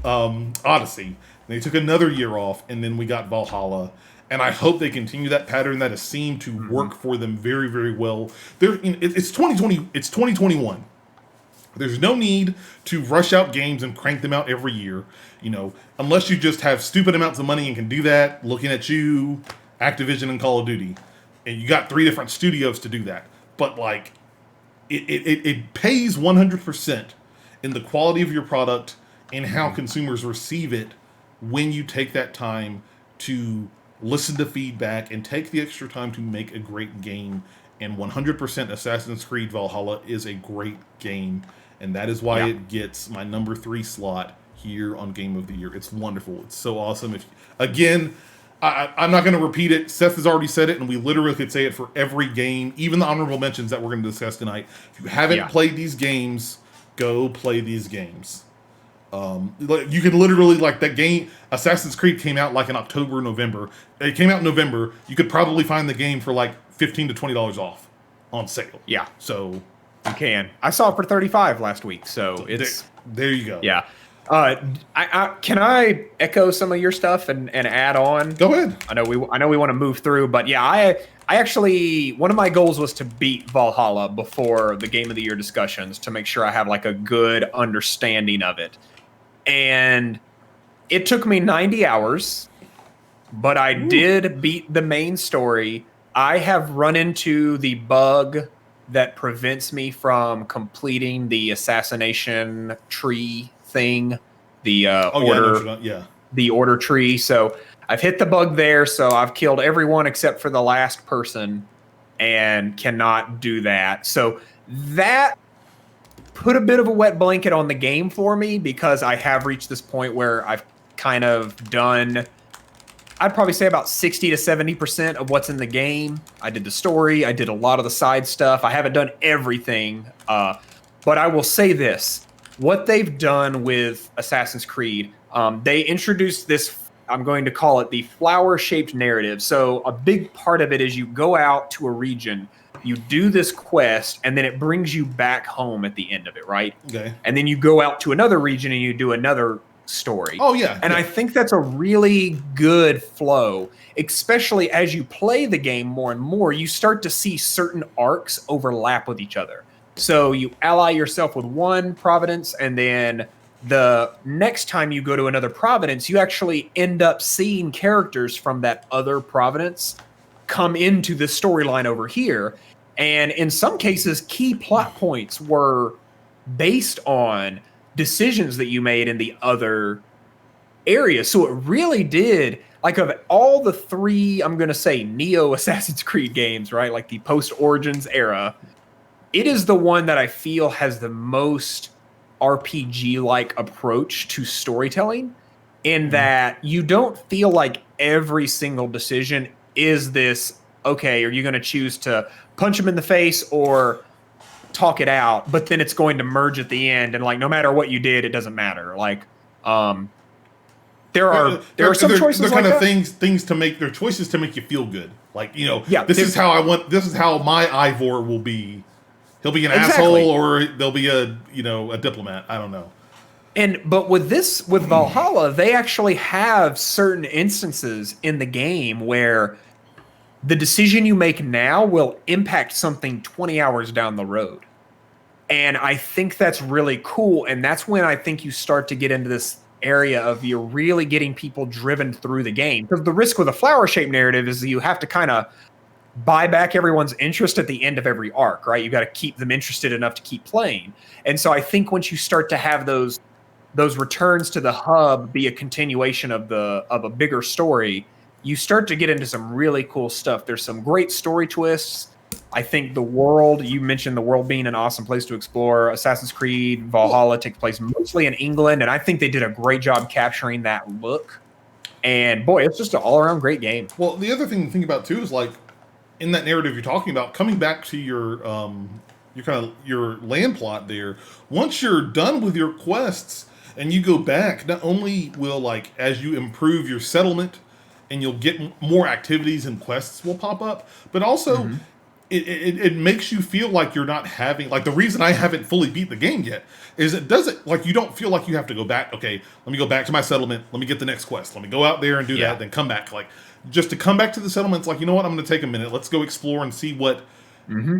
Odyssey. Then they took another year off, and then we got Valhalla. And I hope they continue that pattern that has seemed to work for them very, very well. It's 2020. It's 2021. There's no need to rush out games and crank them out every year, you know, unless you just have stupid amounts of money and can do that. Looking at you, Activision and Call of Duty, and you got 3 different studios to do that. But like, it pays 100% in the quality of your product and how consumers receive it when you take that time to listen to feedback and take the extra time to make a great game. And 100% Assassin's Creed Valhalla is a great game, and that is why it gets my number 3 slot here on Game of the Year. It's wonderful. It's so awesome. I'm not going to repeat it. Seth has already said it, and we literally could say it for every game, even the honorable mentions that we're going to discuss tonight. If you haven't played these games, go play these games. You can literally, like, that game, Assassin's Creed came out like in October, November. It came out in November. You could probably find the game for like $15 to $20 off on sale. Yeah. So you can. I saw it for $35 last week, so it's there you go. Yeah. Can I echo some of your stuff and add on? Go ahead. I know we want to move through, but yeah, I actually, one of my goals was to beat Valhalla before the Game of the Year discussions to make sure I have like a good understanding of it. And it took me 90 hours, but I did beat the main story. I have run into the bug that prevents me from completing the assassination tree thing, the the order tree. So I've hit the bug there. So I've killed everyone except for the last person and cannot do that. So that put a bit of a wet blanket on the game for me, because I have reached this point where I've kind of done, I'd probably say about 60 to 70% of what's in the game. I did the story. I did a lot of the side stuff. I haven't done everything. But I will say this, what they've done with Assassin's Creed, they introduced this, I'm going to call it the flower-shaped narrative. So a big part of it is you go out to a region, you do this quest, and then it brings you back home at the end of it, right? Okay. And then you go out to another region and you do another story. Oh, yeah. And I think that's a really good flow, especially as you play the game more and more, you start to see certain arcs overlap with each other. So you ally yourself with one province, and then the next time you go to another province, you actually end up seeing characters from that other province come into the storyline over here. And in some cases, key plot points were based on decisions that you made in the other areas. So it really did, like, of all the 3, I'm going to say Neo Assassin's Creed games, right? Like the post-Origins era, it is the one that I feel has the most RPG-like approach to storytelling, in that you don't feel like every single decision is this, okay, are you going to choose to punch him in the face or talk it out, but then it's going to merge at the end, and like no matter what you did, it doesn't matter. Like there are some choices they're like kind of that. things to make, their choices to make you feel good. Like, this is how my Ivor will be. He'll be an asshole, or they'll be a diplomat. I don't know. But with Valhalla, they actually have certain instances in the game where the decision you make now will impact something 20 hours down the road. And I think that's really cool. And that's when I think you start to get into this area of you're really getting people driven through the game. Because the risk with a flower-shaped narrative is that you have to kind of buy back everyone's interest at the end of every arc, right? You got to keep them interested enough to keep playing. And so I think once you start to have those returns to the hub be a continuation of a bigger story, you start to get into some really cool stuff. There's some great story twists. I think the world, you mentioned the world being an awesome place to explore. Assassin's Creed Valhalla takes place mostly in England, and I think they did a great job capturing that look. And boy, it's just an all-around great game. Well, the other thing to think about too is, like, in that narrative you're talking about, coming back to your land plot there, once you're done with your quests and you go back, not only will, like, as you improve your settlement and you'll get more activities and quests will pop up, but also it makes you feel like you're not having, like, the reason I haven't fully beat the game yet is it doesn't, like, you don't feel like you have to go back, okay, let me go back to my settlement, let me get the next quest, let me go out there and do that, then come back. Like, just to come back to the settlements, like, you know what, I'm going to take a minute, let's go explore and see what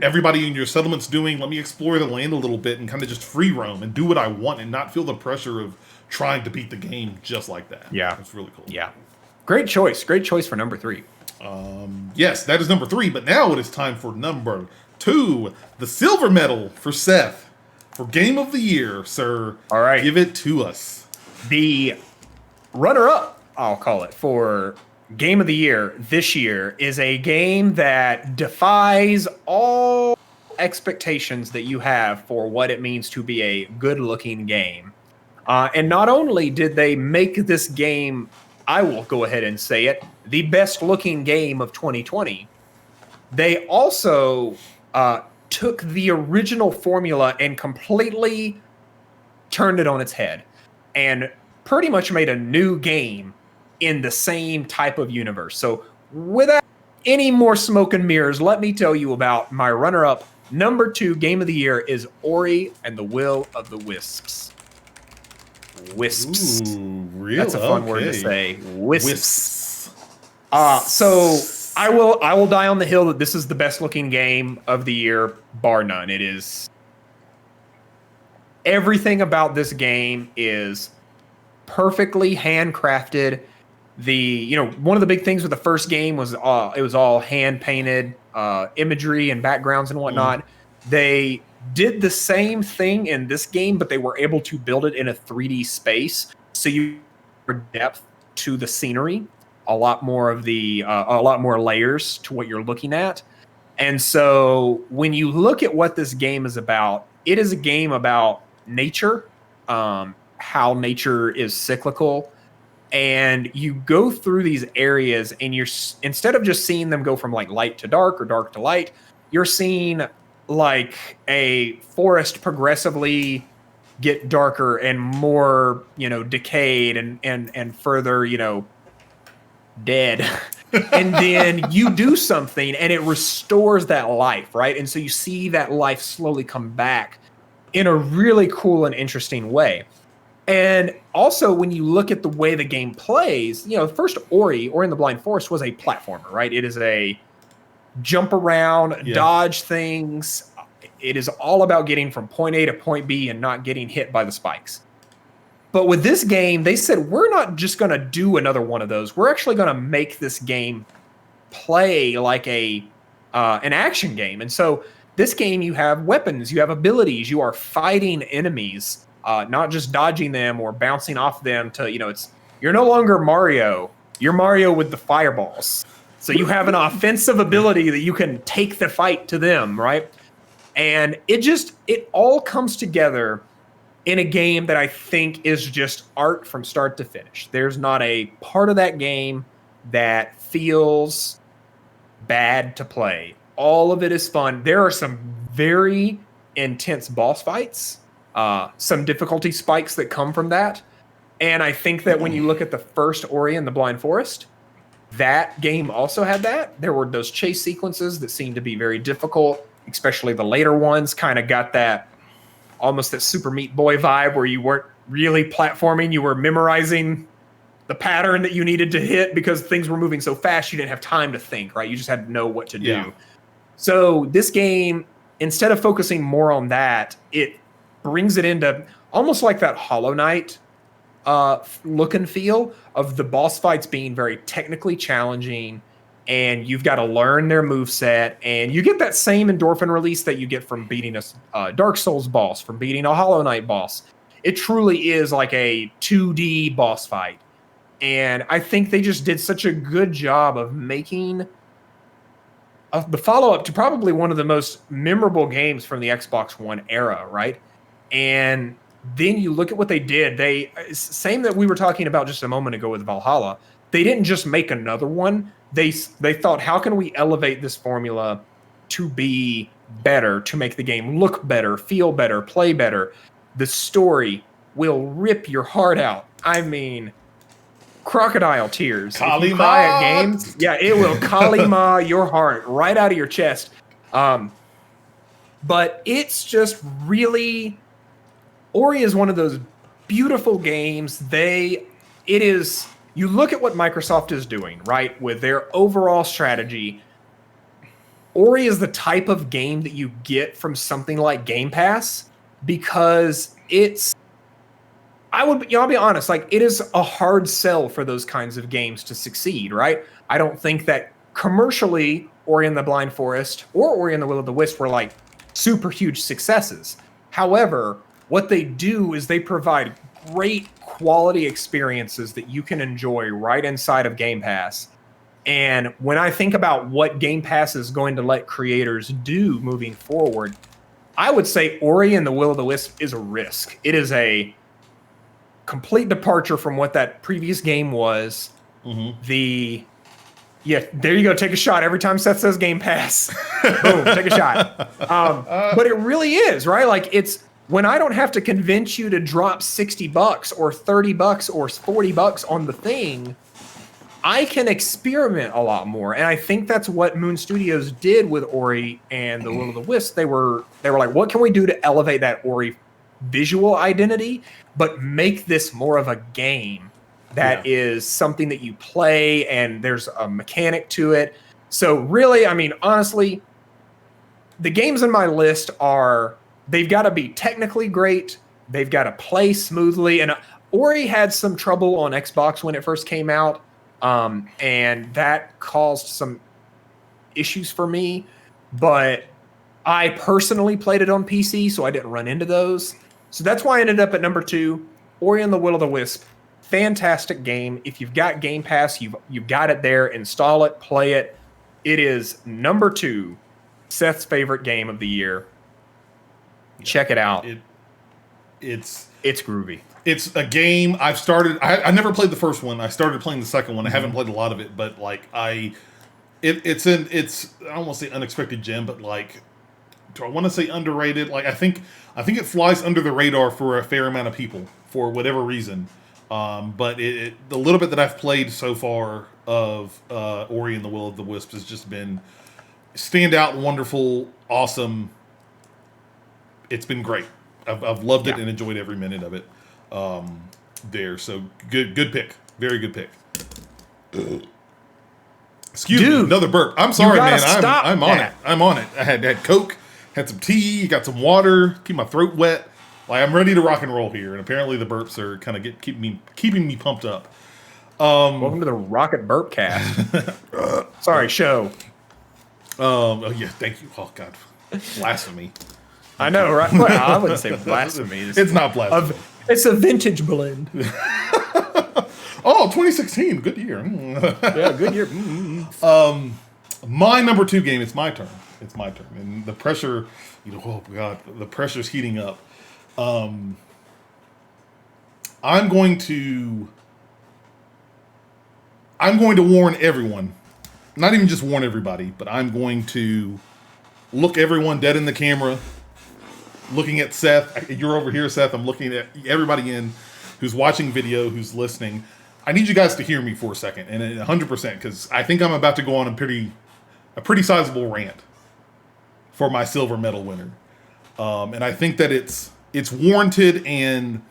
everybody in your settlement's doing. Let me explore the land a little bit and kind of just free roam and do what I want and not feel the pressure of trying to beat the game just like that. Yeah. It's really cool. Yeah. Great choice. Great choice for number 3. Yes, that is number 3, but now it is time for number to the silver medal for Seth for Game of the Year, sir. All right. Give it to us. The runner-up, I'll call it, for Game of the Year this year is a game that defies all expectations that you have for what it means to be a good-looking game. And not only did they make this game, I will go ahead and say it, the best-looking game of 2020, they also took the original formula and completely turned it on its head and pretty much made a new game in the same type of universe. So without any more smoke and mirrors, let me tell you about my runner-up. Number 2 Game of the Year is Ori and the Will of the Wisps. Wisps. Ooh, really? That's a fun word to say. Wisps. So I will die on the hill that this is the best looking game of the year, bar none. It is. Everything about this game is perfectly handcrafted. One of the big things with the first game was it was all hand painted imagery and backgrounds and whatnot. They did the same thing in this game, but they were able to build it in a 3D space, so you have depth to the scenery, a lot more layers to what you're looking at. And so when you look at what this game is about, it is a game about nature, how nature is cyclical. And you go through these areas and instead of just seeing them go from like light to dark or dark to light, you're seeing like a forest progressively get darker and more, decayed and further, dead. And then you do something and it restores that life, right? And so you see that life slowly come back in a really cool and interesting way. And also, when you look at the way the game plays, first Ori and the Blind Forest was a platformer, right? It is a jump around, dodge things. It is all about getting from point A to point B and not getting hit by the spikes. But with this game, they said, we're not just going to do another one of those. We're actually going to make this game play like an action game. And so this game, you have weapons, you have abilities, you are fighting enemies. Not just dodging them or bouncing off them you're no longer Mario. You're Mario with the fireballs. So you have an offensive ability that you can take the fight to them, right? And it all comes together in a game that I think is just art from start to finish. There's not a part of that game that feels bad to play. All of it is fun. There are some very intense boss fights. Some difficulty spikes that come from that. And I think that when you look at the first Ori and the Blind Forest, that game also had that. There were those chase sequences that seemed to be very difficult, especially the later ones kind of got that almost that Super Meat Boy vibe where you weren't really platforming, you were memorizing the pattern that you needed to hit because things were moving so fast you didn't have time to think, right? You just had to know what to do. So this game, instead of focusing more on that, it brings it into almost like that Hollow Knight look and feel of the boss fights being very technically challenging, and you've got to learn their moveset, and you get that same endorphin release that you get from beating a Dark Souls boss, from beating a Hollow Knight boss. It truly is like a 2D boss fight. And I think they just did such a good job of making the follow-up to probably one of the most memorable games from the Xbox One era, right? And then you look at what they did. Same that we were talking about just a moment ago with Valhalla. They didn't just make another one. They thought, how can we elevate this formula to be better, to make the game look better, feel better, play better? The story will rip your heart out. I mean, crocodile tears. If you cry at games, it will Kalima your heart right out of your chest. But it's just really... Ori is one of those beautiful games. You look at what Microsoft is doing, right, with their overall strategy. Ori is the type of game that you get from something like Game Pass because I'll be honest, like it is a hard sell for those kinds of games to succeed, right? I don't think that commercially, Ori and the Blind Forest or Ori and the Will of the Wisp were like super huge successes. However, what they do is they provide great quality experiences that you can enjoy right inside of Game Pass. And when I think about what Game Pass is going to let creators do moving forward, I would say Ori and the Will of the Wisp is a risk. It is a complete departure from what that previous game was. Yeah, there you go. Take a shot every time Seth says Game Pass. Boom, take a shot. But it really is, right? Like, it's when I don't have to convince you to drop $60 or $30 or $40 on the thing, I can experiment a lot more. And I think that's what Moon Studios did with Ori and the Will of the Wisp. They were like, what can we do to elevate that Ori visual identity, but make this more of a game that is something that you play and there's a mechanic to it. So really, I mean, honestly, the games in my list they've got to be technically great. They've got to play smoothly. And Ori had some trouble on Xbox when it first came out. And that caused some issues for me, but I personally played it on PC, so I didn't run into those. So that's why I ended up at number 2, Ori and the Will of the Wisp. Fantastic game. If you've got Game Pass, you've got it there. Install it, play it. It is number 2, Seth's favorite game of the year. Check it out. It's groovy. It's a game I've started. I never played the first one. I started playing the second one. I haven't played a lot of it, but like it's I don't want to say unexpected gem, but like, do I want to say underrated? Like I think it flies under the radar for a fair amount of people for whatever reason. But the little bit that I've played so far of Ori and the Will of the Wisp has just been standout, wonderful, awesome. It's been great. I've loved it and enjoyed every minute of it. So good pick, very good pick. Excuse me, another burp. I'm sorry, man. I'm on it. I'm on it. I had Coke, had some tea, got some water, keep my throat wet. Like I'm ready to rock and roll here, and apparently the burps are kind of keeping me pumped up. Welcome to the Rocket Burp Cast. Sorry, show. Oh yeah, thank you. Oh God, blasphemy. I know, right? Well, I wouldn't say blasphemy. It's not blasphemy. It's a vintage blend. Oh, 2016, good year. Yeah, good year. My number 2 game. It's my turn. And the pressure, oh God, the pressure's heating up. I'm going to warn everyone. Not even just warn everybody, but I'm going to look everyone dead in the camera. Looking at Seth. You're over here, Seth. I'm looking at everybody who's watching video, who's listening. I need you guys to hear me for a second, and 100%, because I think I'm about to go on a pretty sizable rant for my silver medal winner. And I think that it's warranted, and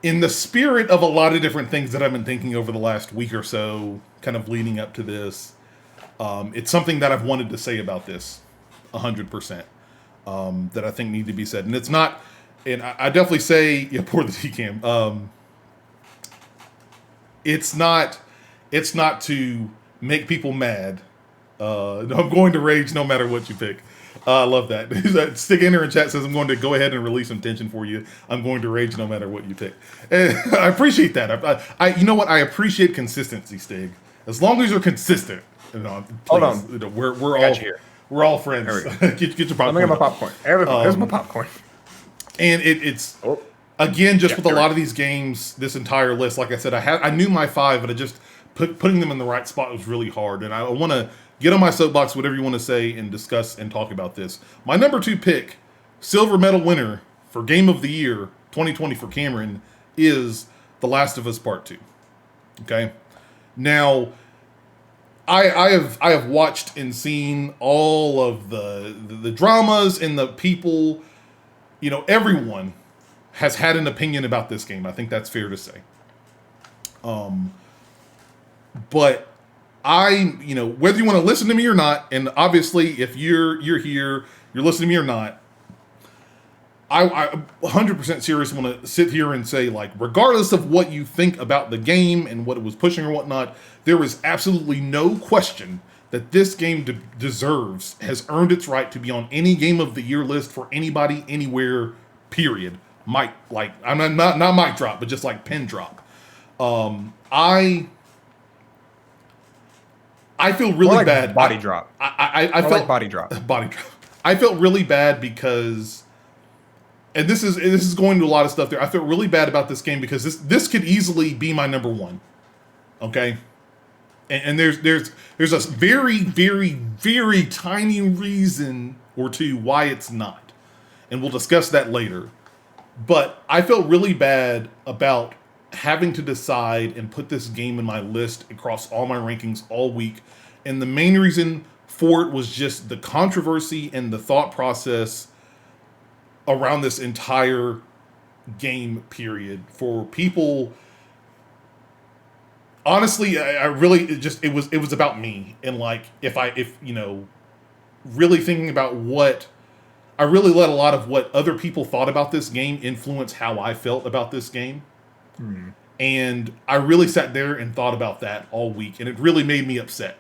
in the spirit of a lot of different things that I've been thinking over the last week or so, kind of leading up to this, it's something that I've wanted to say about this 100%. That I think need to be said, and it's not. And I definitely say, pour the TCAM. It's not to make people mad. I'm going to rage no matter what you pick. I love that. Stick Enter in chat says I'm going to go ahead and release some tension for you. I'm going to rage no matter what you pick. And I appreciate that. You know what? I appreciate consistency, Stig. As long as you're consistent. Please, hold on. We're all here. We're all friends. Get your popcorn. Let me get my popcorn. Here's my popcorn. And it's again just with a lot of these games, this entire list. Like I said, I knew my 5, but I just putting them in the right spot was really hard. And I want to get on my soapbox, whatever you want to say, and discuss and talk about this. My number 2 pick, silver medal winner for Game of the Year 2020 for Cameron, is The Last of Us Part 2. Okay, now. I have watched and seen all of the dramas and the people, everyone has had an opinion about this game. I think that's fair to say. But whether you want to listen to me or not, and obviously if you're here, you're listening to me or not, I 100% serious want to sit here and say, like, regardless of what you think about the game and what it was pushing or whatnot, there is absolutely no question that this game deserves, has earned its right to be on any game of the year list for anybody, anywhere, period. I'm not mic drop, but just like pin drop. I feel really like bad. Body drop. I felt like body drop. Body drop. I felt really bad because, and this is going to a lot of stuff there. I felt really bad about this game because this could easily be my number one. Okay, and there's a very, very, very tiny reason or two why it's not, and we'll discuss that later. But I felt really bad about having to decide and put this game in my list across all my rankings all week. And the main reason for it was just the controversy and the thought process around this entire game period. For people, honestly, I really, it was about me. And like, if really thinking about what, I really let a lot of what other people thought about this game influence how I felt about this game. And I really sat there and thought about that all week, and it really made me upset.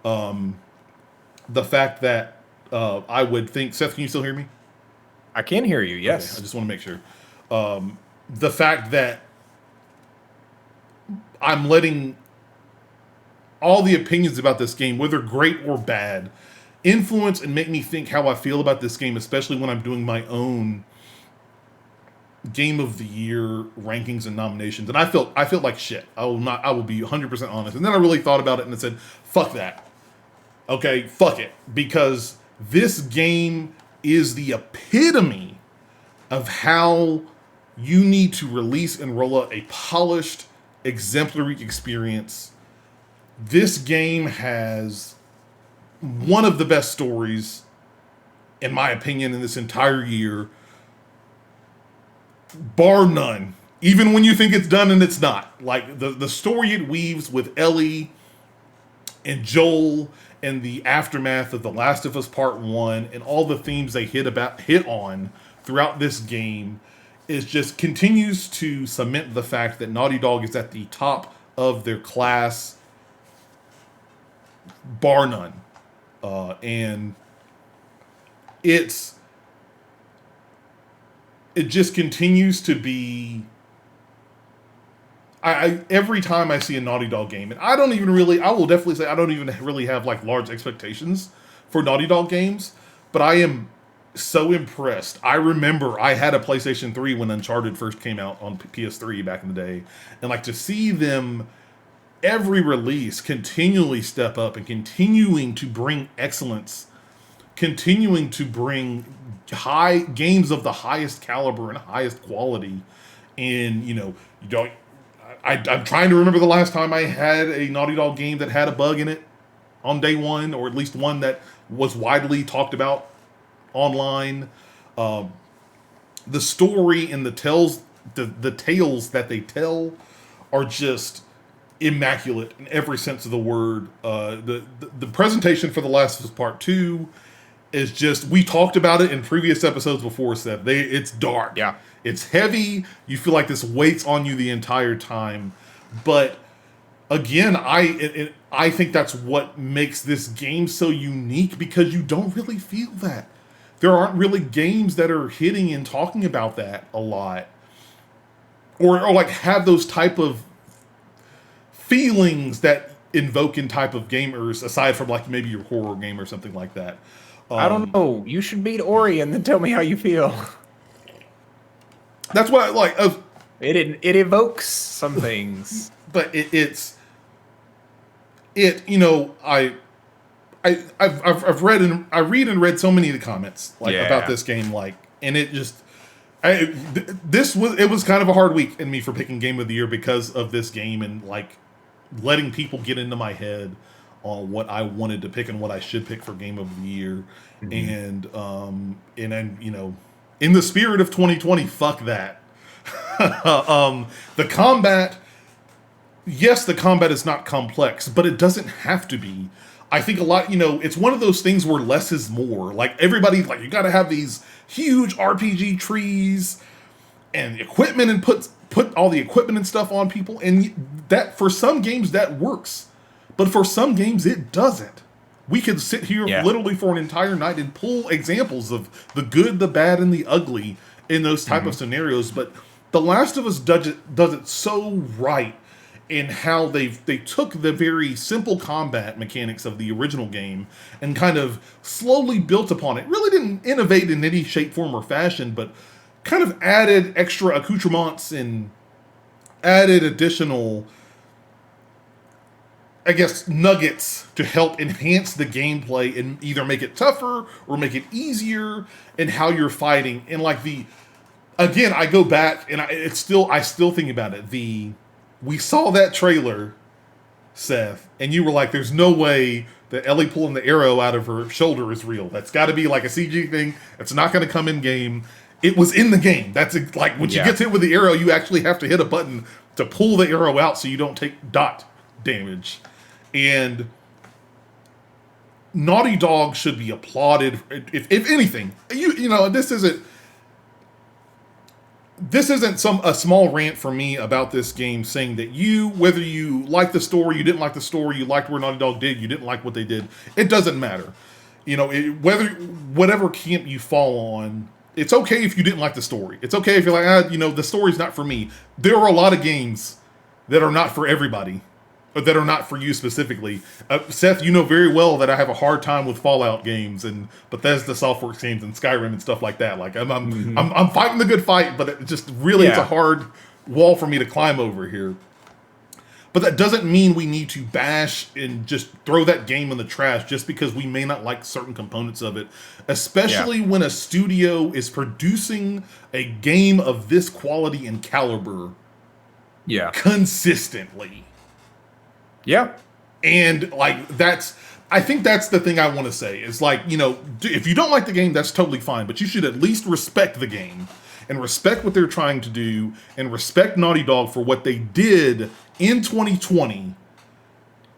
The fact that I would think, Seth, can you still hear me? I can hear you, yes. Okay, I just want to make sure. The fact that I'm letting all the opinions about this game, whether great or bad, influence and make me think how I feel about this game, especially when I'm doing my own game of the year rankings and nominations. And I felt like shit. I will be 100% honest. And then I really thought about it and I said, fuck that. Okay, fuck it. Because this game is the epitome of how you need to release and roll out a polished, exemplary experience. This game has one of the best stories, in my opinion, in this entire year. Bar none. Even when you think it's done and it's not. Like, the story it weaves with Ellie and Joel and the aftermath of The Last of Us Part 1 and all the themes they hit on throughout this game is just continues to cement the fact that Naughty Dog is at the top of their class, bar none. And it just continues to be. I every time I see a Naughty Dog game, and I will definitely say I don't even really have like large expectations for Naughty Dog games, but I am so impressed. I remember I had a PlayStation 3 when Uncharted first came out on PS3 back in the day, and like to see them every release continually step up and continuing to bring excellence, continuing to bring high games of the highest caliber and highest quality. And I'm trying to remember the last time I had a Naughty Dog game that had a bug in it on day one, or at least one that was widely talked about online. The story and the tales that they tell are just immaculate in every sense of the word. The presentation for The Last of Us Part 2 is just, we talked about it in previous episodes before, Seth. It's dark. Yeah. It's heavy. You feel like this weights on you the entire time. But again, I think that's what makes this game so unique, because you don't really feel that. There aren't really games that are hitting and talking about that a lot. Or like have those type of feelings that invoke in type of gamers, aside from like maybe your horror game or something like that. I don't know. You should beat Ori and then tell me how you feel. That's why I like. It evokes some things, but I've read and read so many of the comments about this game, and it just it was kind of a hard week in me for picking Game of the Year because of this game, and like letting people get into my head on what I wanted to pick and what I should pick for Game of the Year. And then in the spirit of 2020, fuck that. The combat, yes, the combat is not complex, but it doesn't have to be. I think a lot, it's one of those things where less is more. Like everybody, like you got to have these huge RPG trees and equipment and put all the equipment and stuff on people. And that for some games that works, but for some games it doesn't. We could sit here Yeah. literally for an entire night and pull examples of the good, the bad, and the ugly in those type of scenarios. But The Last of Us does it so right in how they took the very simple combat mechanics of the original game and kind of slowly built upon it. Really didn't innovate in any shape, form, or fashion, but kind of added extra accoutrements and added additional, I guess, nuggets to help enhance the gameplay and either make it tougher or make it easier in how you're fighting. And like again, I go back and I still think about it. We saw that trailer, Seth, and you were like, "There's no way that Ellie pulling the arrow out of her shoulder is real. That's got to be like a CG thing. It's not going to come in game." It was in the game. That's like when you get hit with the arrow, you actually have to hit a button to pull the arrow out so you don't take dot damage. And Naughty Dog should be applauded. If anything, you know, this isn't a small rant for me about this game, saying that whether you like the story, you didn't like the story, you liked where Naughty Dog did, you didn't like what they did, it doesn't matter. You know, whatever camp you fall on, it's okay if you didn't like the story. It's okay if you're like, you know, the story's not for me. There are a lot of games that are not for everybody, or that are not for you specifically. Seth, you know very well that I have a hard time with Fallout games and Bethesda Softworks games and Skyrim and stuff like that. Like I'm fighting the good fight, but it just really it's a hard wall for me to climb over here. But that doesn't mean we need to bash and just throw that game in the trash just because we may not like certain components of it, especially when a studio is producing a game of this quality and caliber consistently. Yeah. And like I think that's the thing I want to say is like, you know, if you don't like the game, that's totally fine, but you should at least respect the game and respect what they're trying to do and respect Naughty Dog for what they did in 2020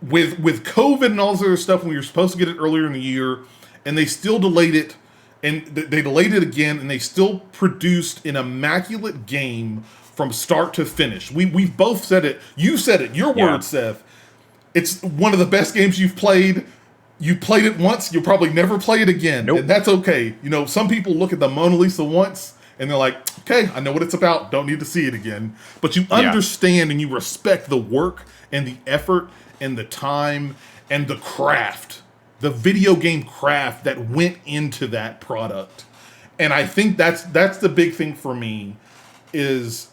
with COVID and all this other stuff when we were supposed to get it earlier in the year, and they still delayed it, and they delayed it again, and they still produced an immaculate game from start to finish. We've both said it. You said it. Your words, Seth. It's one of the best games you've played. You played it once, you'll probably never play it again. Nope. And that's okay. You know, some people look at the Mona Lisa once and they're like, okay, I know what it's about. Don't need to see it again. But you understand and you respect the work and the effort and the time and the craft, the video game craft that went into that product. And I think that's the big thing for me is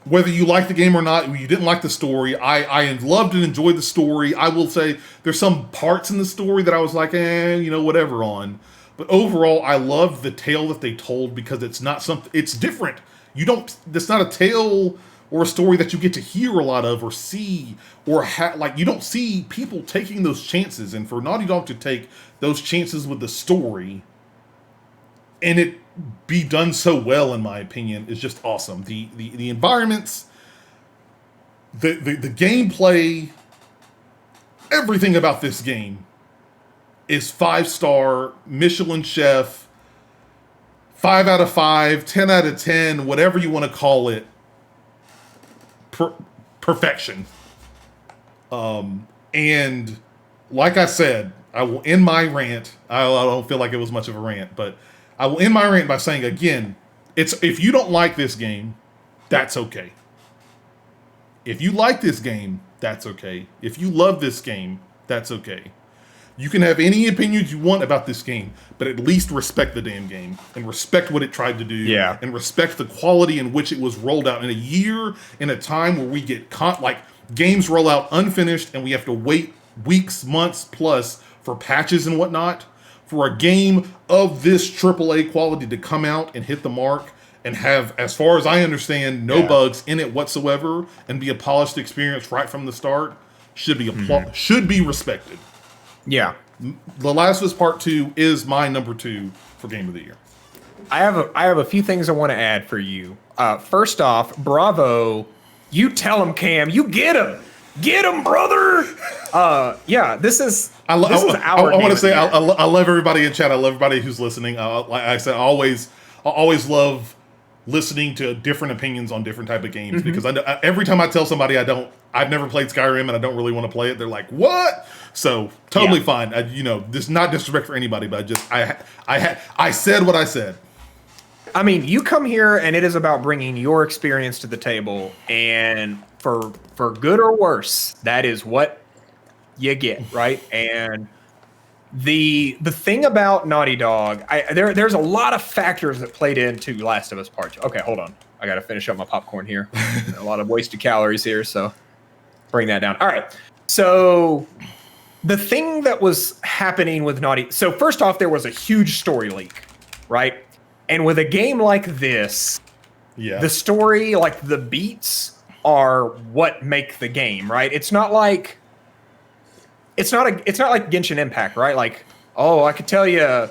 whether you like the game or not, you didn't like the story. I loved and enjoyed the story. I will say there's some parts in the story that I was like, you know, whatever on. But overall, I loved the tale that they told because it's not something, it's different. It's not a tale or a story that you get to hear a lot of or see or like you don't see people taking those chances. And for Naughty Dog to take those chances with the story and it be done so well, in my opinion, is just awesome. The environments, the gameplay, everything about this game is 5-star, Michelin chef, 5 out of 5, 10 out of 10, whatever you want to call it, perfection. And like I said, I will end my rant. I don't feel like it was much of a rant, but I will end my rant by saying again, if you don't like this game, that's okay. If you like this game, that's okay. If you love this game, that's okay. You can have any opinions you want about this game, but at least respect the damn game and respect what it tried to do and respect the quality in which it was rolled out in a year, in a time where we get like games roll out unfinished and we have to wait weeks, months plus for patches and whatnot. For a game of this AAA quality to come out and hit the mark and have, as far as I understand, no bugs in it whatsoever and be a polished experience right from the start, should be respected. Yeah. The Last of Us Part 2 is my number 2 for Game of the Year. I have a few things I want to add for you. First off, bravo. You tell him, Cam. You get him. Get him, brother. This is I want to say I love everybody in chat. I love everybody who's listening. Like I said, I always love listening to different opinions on different type of games because I know every time I tell somebody I've never played Skyrim and I don't really want to play it, they're like, "What? So totally Yeah. fine. This not disrespect for anybody, but I said what I said. I mean, you come here and it is about bringing your experience to the table, and for good or worse, that is what you get, right? And the thing about Naughty Dog, there's a lot of factors that played into Last of Us Part 2. Okay, hold on. I got to finish up my popcorn here. A lot of wasted calories here, so bring that down. All right. So the thing that was happening with so first off, there was a huge story leak, right? And with a game like this, the story, like the beats, are what make the game, right? It's not like Genshin Impact, right? Like, oh, I could tell you,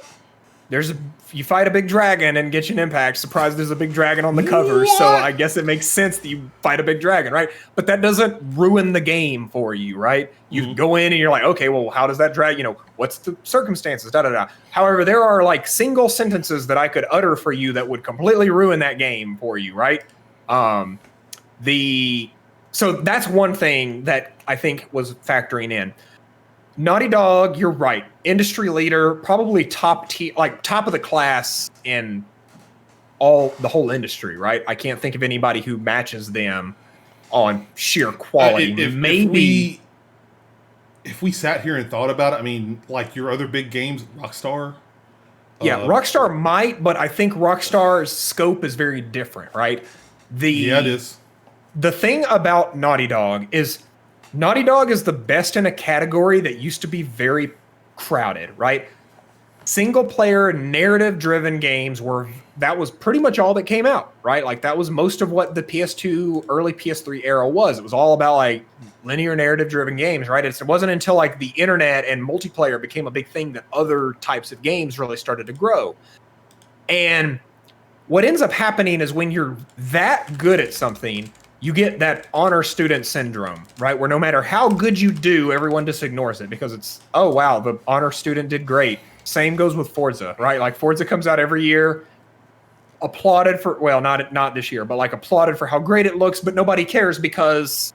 you fight a big dragon in Genshin Impact. Surprise, there's a big dragon on the cover, so I guess it makes sense that you fight a big dragon, right? But that doesn't ruin the game for you, right? You go in and you're like, okay, well, how does that dragon? What's the circumstances? Da da da. However, there are like single sentences that I could utter for you that would completely ruin that game for you, right? So that's one thing that I think was factoring in. Naughty Dog, you're right. Industry leader, probably top of the class in the whole industry, right? I can't think of anybody who matches them on sheer quality. If we sat here and thought about it, I mean, like your other big games, Rockstar. Yeah, Rockstar might, but I think Rockstar's scope is very different, right? It is. The thing about Naughty Dog is the best in a category that used to be very crowded, right? Single player narrative driven games that was pretty much all that came out, right? Like that was most of what the PS2, early PS3 era was. It was all about like linear narrative driven games, right? It wasn't until like the internet and multiplayer became a big thing that other types of games really started to grow. And what ends up happening is when you're that good at something, you get that honor student syndrome, right? Where no matter how good you do, everyone just ignores it because it's, oh, wow, the honor student did great. Same goes with Forza, right? Like Forza comes out every year, applauded for, well, not this year, but like applauded for how great it looks, but nobody cares because,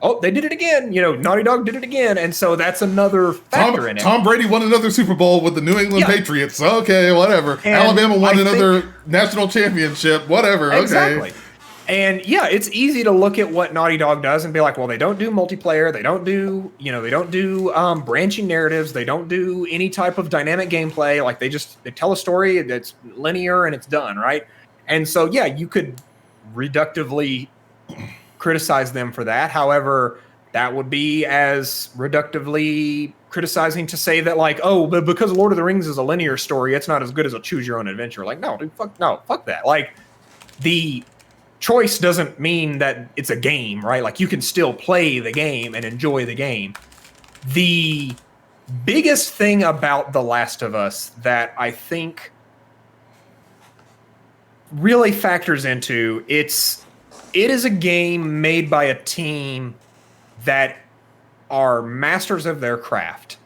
oh, they did it again. Naughty Dog did it again. And so that's another factor in it. Tom Brady won another Super Bowl with the New England Patriots. Okay, whatever. And Alabama won another national championship. Whatever. Exactly. Okay. And yeah, it's easy to look at what Naughty Dog does and be like, well, they don't do multiplayer. They don't do branching narratives. They don't do any type of dynamic gameplay. Like they tell a story that's linear and it's done, right? And so, yeah, you could reductively criticize them for that. However, that would be as reductively criticizing to say that like, oh, but because Lord of the Rings is a linear story, it's not as good as a choose your own adventure. Like, no, dude, fuck that. Like the choice doesn't mean that it's a game, right? Like you can still play the game and enjoy the game. The biggest thing about The Last of Us that I think really factors into it is a game made by a team that are masters of their craft.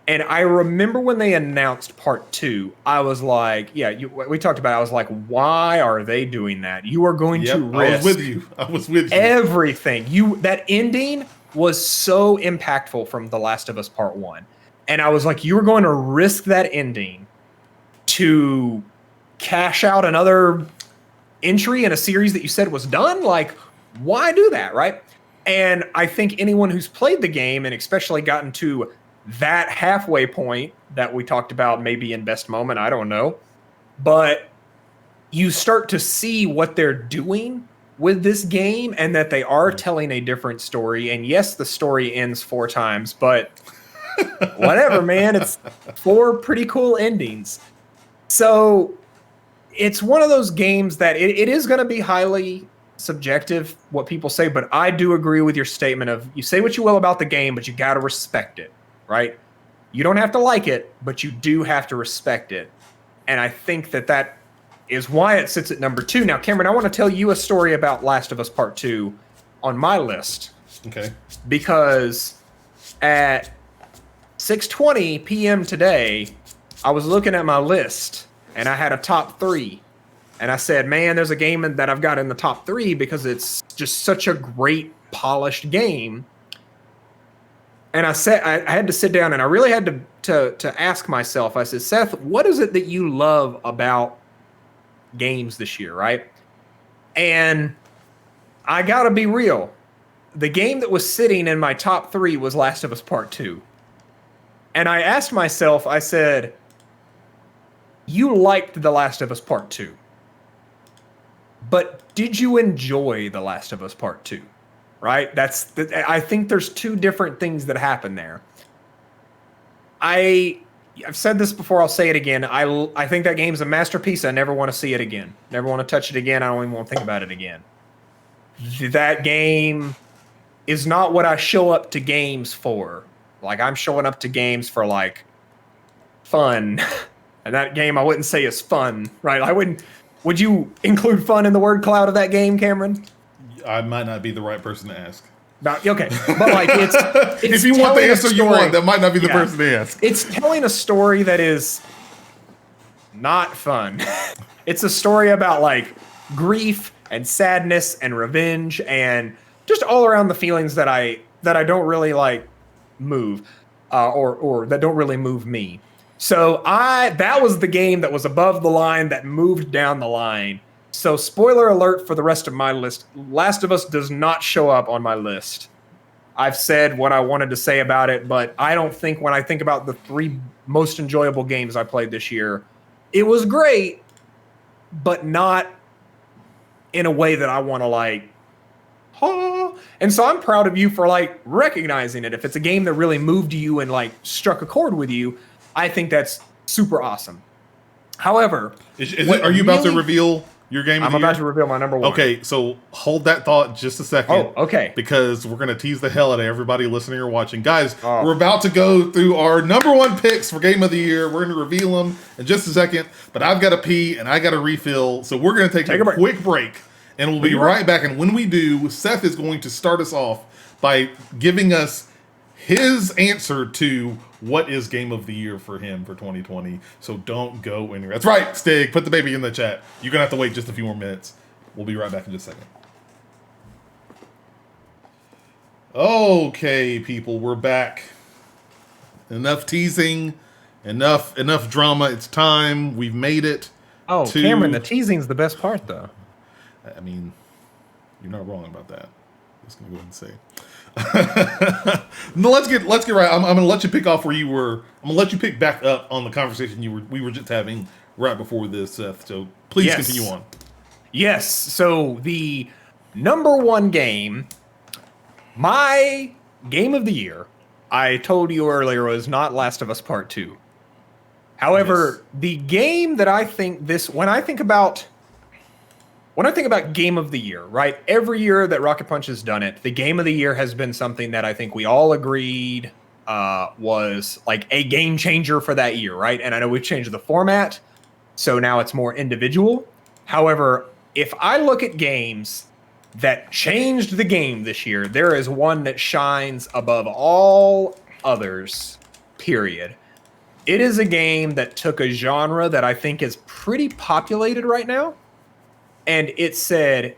And I remember when they announced part 2, I was like, we talked about it. I was like, why are they doing that? You are going to risk I was with you. Everything. That ending was so impactful from The Last of Us Part 1. And I was like, you were going to risk that ending to cash out another entry in a series that you said was done? Like, why do that, right? And I think anyone who's played the game and especially gotten to that halfway point that we talked about maybe in Best Moment, I don't know, but you start to see what they're doing with this game and that they are telling a different story. And yes, the story ends 4 times, but whatever, man, it's 4 pretty cool endings. So it's one of those games that it is going to be highly subjective what people say, but I do agree with your statement of you say what you will about the game, but you got to respect it. Right? You don't have to like it, but you do have to respect it. And I think that is why it sits at number 2. Now, Cameron, I want to tell you a story about Last of Us Part 2 on my list. Okay. Because at 6:20 p.m. today, I was looking at my list and I had a top 3. And I said, man, there's a game that I've got in the top 3 because it's just such a great polished game. And I had to sit down and I really had to ask myself, I said, Seth, what is it that you love about games this year, right? And I gotta be real. The game that was sitting in my top 3 was Last of Us Part 2. And I asked myself, I said, you liked The Last of Us Part 2. But did you enjoy The Last of Us Part 2? Right? I think there's 2 different things that happen there. I've said this before, I'll say it again. I think that game's a masterpiece. I never want to see it again. Never want to touch it again. I don't even want to think about it again. That game is not what I show up to games for. Like, I'm showing up to games for, like, fun. And that game I wouldn't say is fun, right? Would you include fun in the word cloud of that game, Cameron? I might not be the right person to ask. Okay, but like it's if you want the answer you want, that might not be the person to ask. It's telling a story that is not fun. It's a story about like grief and sadness and revenge and just all around the feelings that I don't really like move or that don't really move me. So that was the game that was above the line that moved down the line. So spoiler alert for the rest of my list. Last of Us does not show up on my list. I've said what I wanted to say about it, but I don't think when I think about the 3 most enjoyable games I played this year, it was great, but not in a way that I want to like, oh. And so I'm proud of you for like recognizing it. If it's a game that really moved you and like struck a chord with you, I think that's super awesome. However, are you about to reveal your game of the year? I'm about to reveal my number 1. Okay, so hold that thought just a second. Oh, okay. Because we're going to tease the hell out of everybody listening or watching. Guys, we're about to go through our number 1 picks for game of the year. We're going to reveal them in just a second. But I've got to pee and I got to refill. So we're going to take a quick break. And we'll be right back. And when we do, Seth is going to start us off by giving us his answer to what is game of the year for him for 2020. So don't go anywhere. That's right, Stig. Put the baby in the chat. You're going to have to wait just a few more minutes. We'll be right back in just a second. Okay, people, we're back. Enough teasing. Enough drama. It's time. We've made it. Oh, Cameron, the teasing's the best part, though. I mean, you're not wrong about that. I'm just going to go ahead and say. No, let's get right. I'm gonna let you pick off where you were. I'm gonna let you pick back up on the conversation we were just having right before this, Seth. So please continue on. Yes. So the number 1 game, my game of the year, I told you earlier, was not Last of Us Part 2. However, the game that I think when I think about game of the year, right? Every year that Rocket Punch has done it, the game of the year has been something that I think we all agreed was like a game changer for that year, right? And I know we've changed the format, so now it's more individual. However, if I look at games that changed the game this year, there is one that shines above all others, period. It is a game that took a genre that I think is pretty populated right now, and it said,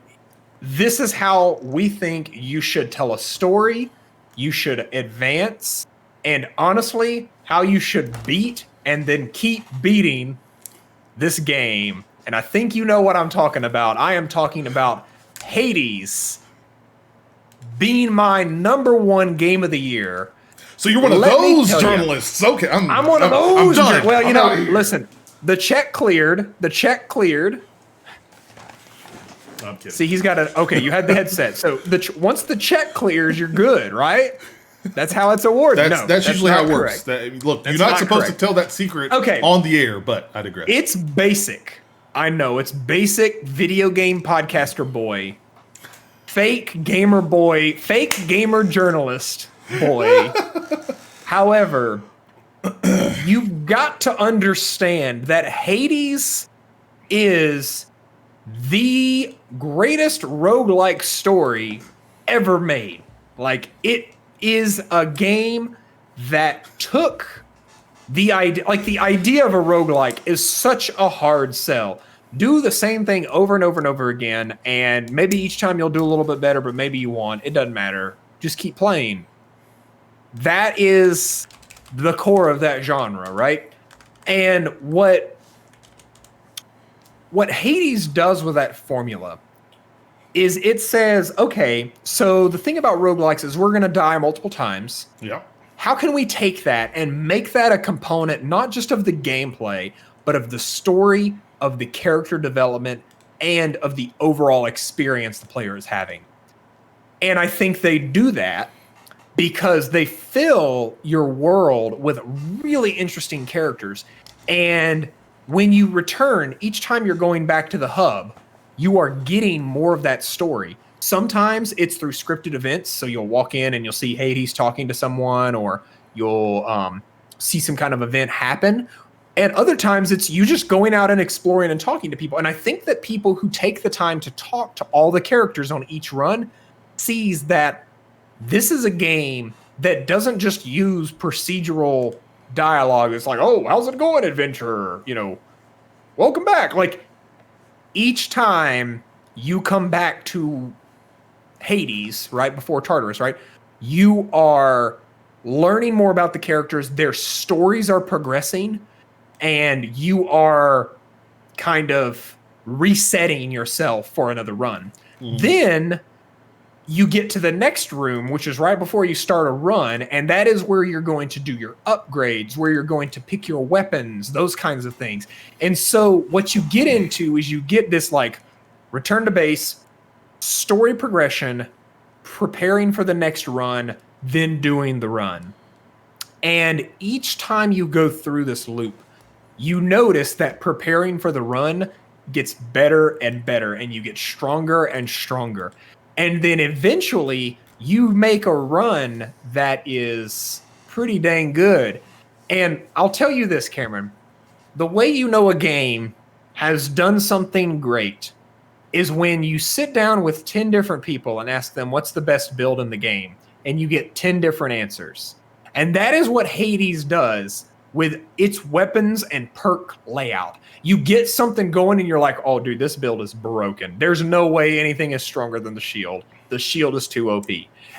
this is how we think you should tell a story, you should advance, and honestly, how you should beat and then keep beating this game. And I think you know what I'm talking about. I am talking about Hades being my number 1 game of the year. So you're one of those journalists. Okay, I'm one of those. Well, you know, listen, the check cleared. I'm kidding. See, he's got okay, you had the headset. So once the check clears, you're good, right? That's how it's awarded. That's usually how it works. Look, you're not supposed to tell that secret on the air, but I digress. It's basic. I know, it's basic video game podcaster boy. Fake gamer journalist boy. However, you've got to understand that Hades is the greatest roguelike story ever made. Like, it is a game that took the idea, like the idea of a roguelike is such a hard sell. Do the same thing over and over and over again, and maybe each time you'll do a little bit better, but maybe you won't. It doesn't matter. Just keep playing. that is the core of that genre, right? And what Hades does with that formula is it says, okay, so the thing about roguelikes is we're going to die multiple times. Yeah. How can we take that and make that a component not just of the gameplay, but of the story, of the character development, and of the overall experience the player is having? And I think they do that because they fill your world with really interesting characters. And when you return, each time you're going back to the hub, you are getting more of that story. Sometimes it's through scripted events. So you'll walk in and you'll see Hades talking to someone, or you'll see some kind of event happen. And other times it's you just going out and exploring and talking to people. And I think that people who take the time to talk to all the characters on each run sees that this is a game that doesn't just use procedural dialogue. It's like, oh, how's it going, adventurer? You know, welcome back. Like, each time you come back to Hades, right before Tartarus, right, you are learning more about the characters. Their stories are progressing, and you are kind of resetting yourself for another run. Then you get to the next room, which is right before you start a run, and that is where you're going to do your upgrades, where you're going to pick your weapons, those kinds of things. And so what you get into is you get this like return to base, story progression, preparing for the next run, then doing the run. And each time you go through this loop, you notice that preparing for the run gets better and better, and you get stronger and stronger. And then eventually you make a run that is pretty dang good. And I'll tell you this, Cameron, the way you know a game has done something great is when you sit down with 10 different people and ask them what's the best build in the game, and you get 10 different answers. And that is what Hades does with its weapons and perk layout. You get something going and you're like, oh, dude, this build is broken. There's no way anything is stronger than the shield. The shield is too OP.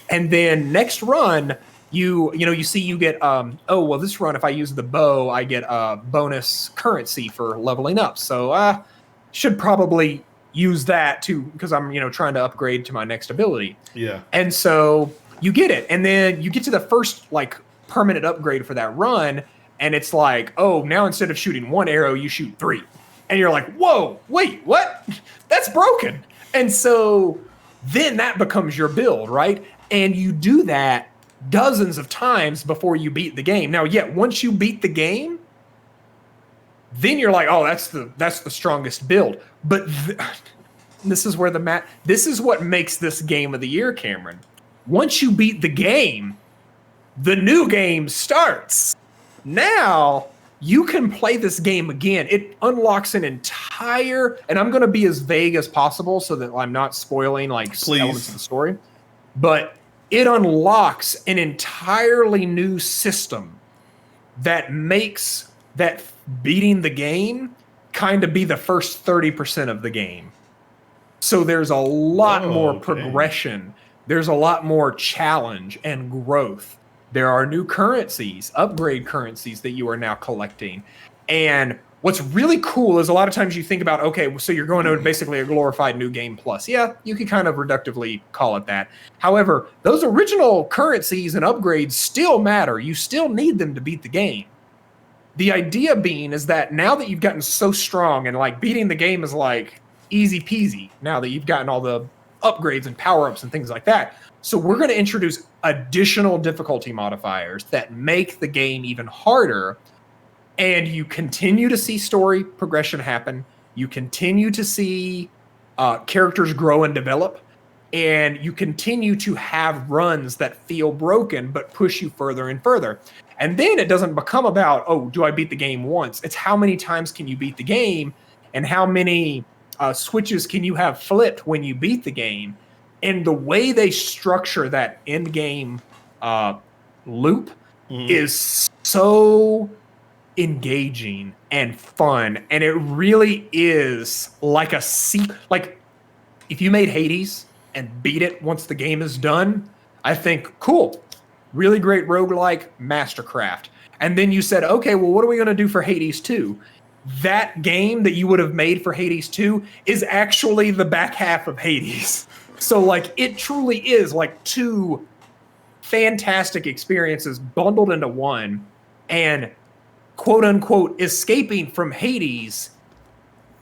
And then next run, you see you get, oh, well, this run, if I use the bow, I get a bonus currency for leveling up. So I should probably use that too, because I'm, trying to upgrade to my next ability. Yeah. And so you get it. And then you get to the first like permanent upgrade for that run. And it's like, oh, now instead of shooting one arrow, you shoot 3. And you're like, whoa, wait, what? That's broken. And so then that becomes your build, right? And you do that dozens of times before you beat the game. Now, once you beat the game, then you're like, oh, that's the strongest build. But this is where this is what makes this game of the year, Cameron. Once you beat the game, the new game starts. Now you can play this game again. It unlocks an entire, and I'm going to be as vague as possible so that I'm not spoiling elements of the story, but it unlocks an entirely new system that makes that beating the game kind of be the first 30% of the game. So there's a lot more progression. There's a lot more challenge and growth. There are new currencies, upgrade currencies that you are now collecting. And what's really cool is a lot of times you think about, okay, so you're going to basically a glorified new game plus. Yeah, you could kind of reductively call it that. However, those original currencies and upgrades still matter. You still need them to beat the game. The idea being is that now that you've gotten so strong and like beating the game is like easy peasy, now that you've gotten all the upgrades and power-ups and things like that. So we're going to introduce additional difficulty modifiers that make the game even harder. And you continue to see story progression happen. You continue to see characters grow and develop. And you continue to have runs that feel broken but push you further and further. And then it doesn't become about, oh, do I beat the game once? It's how many times can you beat the game and how many switches can you have flipped when you beat the game. And the way they structure that end game loop is so engaging and fun. And it really is like like if you made Hades and beat it once the game is done, I think, cool. really great roguelike, Mastercraft. And then you said, okay, well, what are we going to do for Hades 2? That game that you would have made for Hades 2 is actually the back half of Hades. So, like, it truly is like two fantastic experiences bundled into one. And quote unquote, escaping from Hades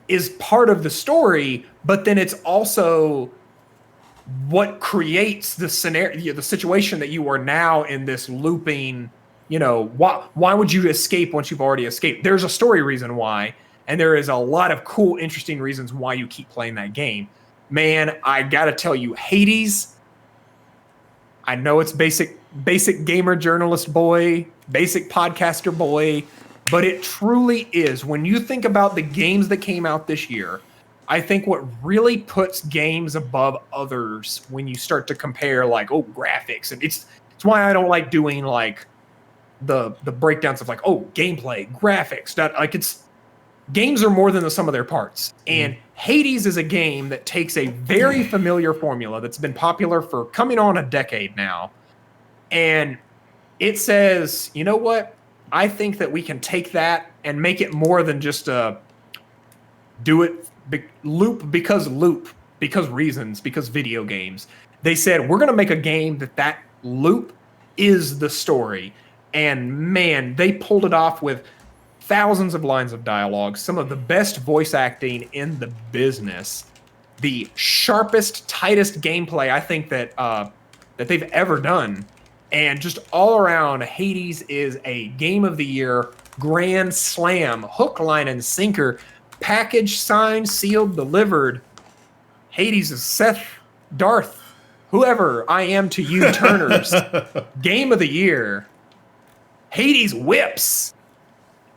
is part of the story, but then it's also what creates the scenario, the situation that you are now in this looping. Why would you escape once you've already escaped? There's a story reason why, and there is a lot of cool, interesting reasons why you keep playing that game. Man, I gotta tell you, Hades, I know it's basic gamer journalist boy, basic podcaster boy, but it truly is. When you think about the games that came out this year, I think what really puts games above others when you start to compare, like, graphics, and it's why I don't like doing like the breakdowns of like, gameplay, graphics. That, like, it's games are more than the sum of their parts. And Hades is a game that takes a very familiar formula that's been popular for coming on a decade now, and it says, you know what? I think that we can take that and make it more than just a loop because reasons, because video games. They said, we're going to make a game that loop is the story. And man, they pulled it off with thousands of lines of dialogue, some of the best voice acting in the business, the sharpest, tightest gameplay I think that they've ever done. And just all around, Hades is a game of the year, grand slam, hook, line, and sinker, package, signed, sealed, delivered. Hades is Seth, Darth, whoever I am to you, Turners. Game of the year. Hades whips.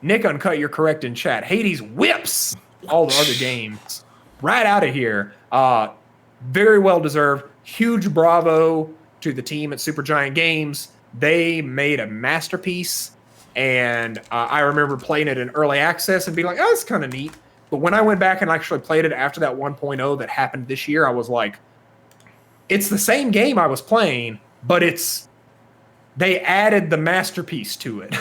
Nick Uncut, you're correct in chat. Hades whips all the other games right out of here. Very well deserved. Huge bravo to the team at Supergiant Games. They made a masterpiece, and I remember playing it in early access and being like, it's kind of neat. But when I went back and actually played it after that 1.0 that happened this year, I was like, it's the same game I was playing, but they added the masterpiece to it.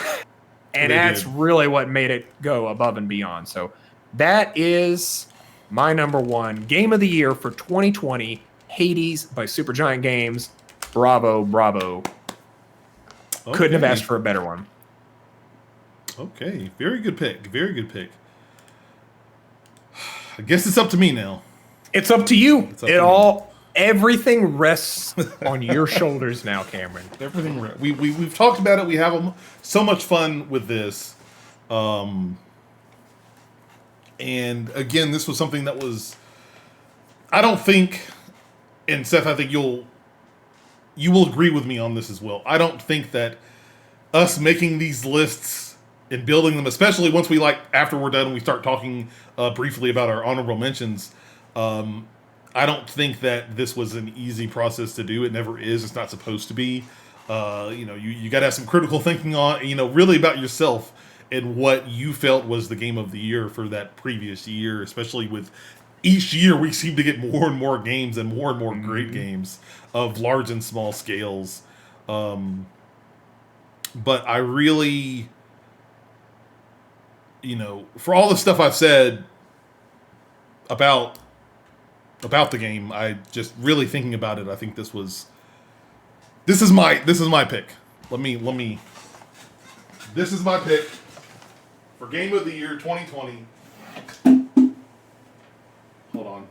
And that's really what made it go above and beyond. So that is my number one game of the year for 2020, Hades by Supergiant Games. Bravo, bravo. Okay. Couldn't have asked for a better one. Okay, very good pick. Very good pick. I guess it's up to me now. It's up to you. Everything rests on your shoulders now, Cameron. Everything. We've talked about it. We have so much fun with this. And again, this was something that was. I don't think, and Seth, I think you will agree with me on this as well. I don't think that us making these lists and building them, especially once after we're done, we start talking briefly about our honorable mentions. I don't think that this was an easy process to do. It never is. It's not supposed to be. You got to have some critical thinking on, really about yourself and what you felt was the game of the year for that previous year, especially with each year we seem to get more and more games and more great games of large and small scales. But I really, for all the stuff I've said about the game, I just really thinking about it, I think this is my pick. This is my pick for game of the year 2020. Hold on.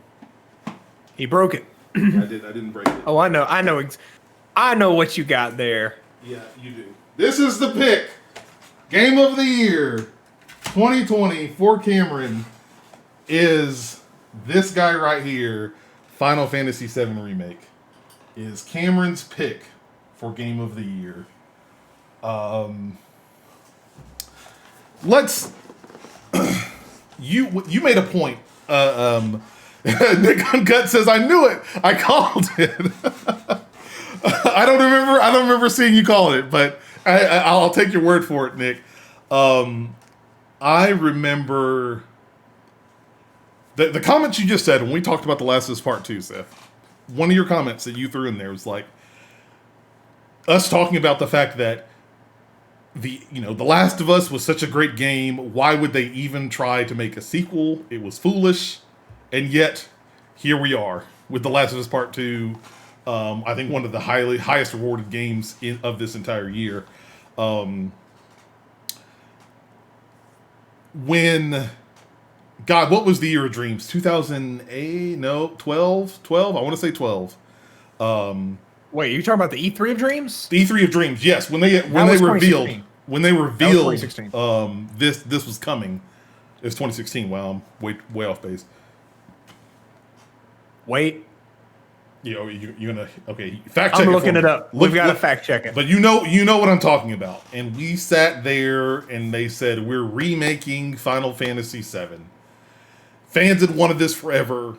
He broke it. I didn't break it. Oh, I know what you got there. Yeah, you do. This is the pick. Game of the year 2020 for Cameron is this guy right here. Final Fantasy VII Remake is Cameron's pick for game of the year. Let's. You made a point. Nick Uncut says, "I knew it. I called it." I don't remember seeing you call it, but I'll take your word for it, Nick. I remember the comments you just said when we talked about The Last of Us Part 2, Seth. One of your comments that you threw in there was like, us talking about the fact that The Last of Us was such a great game. Why would they even try to make a sequel? It was foolish, and yet here we are with The Last of Us Part Two. I think one of the highest rewarded games of this entire year. When God, what was the year of Dreams? 2008? No, 12? 12? I want to say 12. Wait, you talking about the E3 of Dreams? The E3 of Dreams, yes. When they revealed 2016. This was coming. It was 2016. Wow, I'm way off base. Wait, You're gonna fact check. I'm looking it up. We've got to fact check it. But you know what I'm talking about. And we sat there and they said we're remaking Final Fantasy VII. Fans had wanted this forever,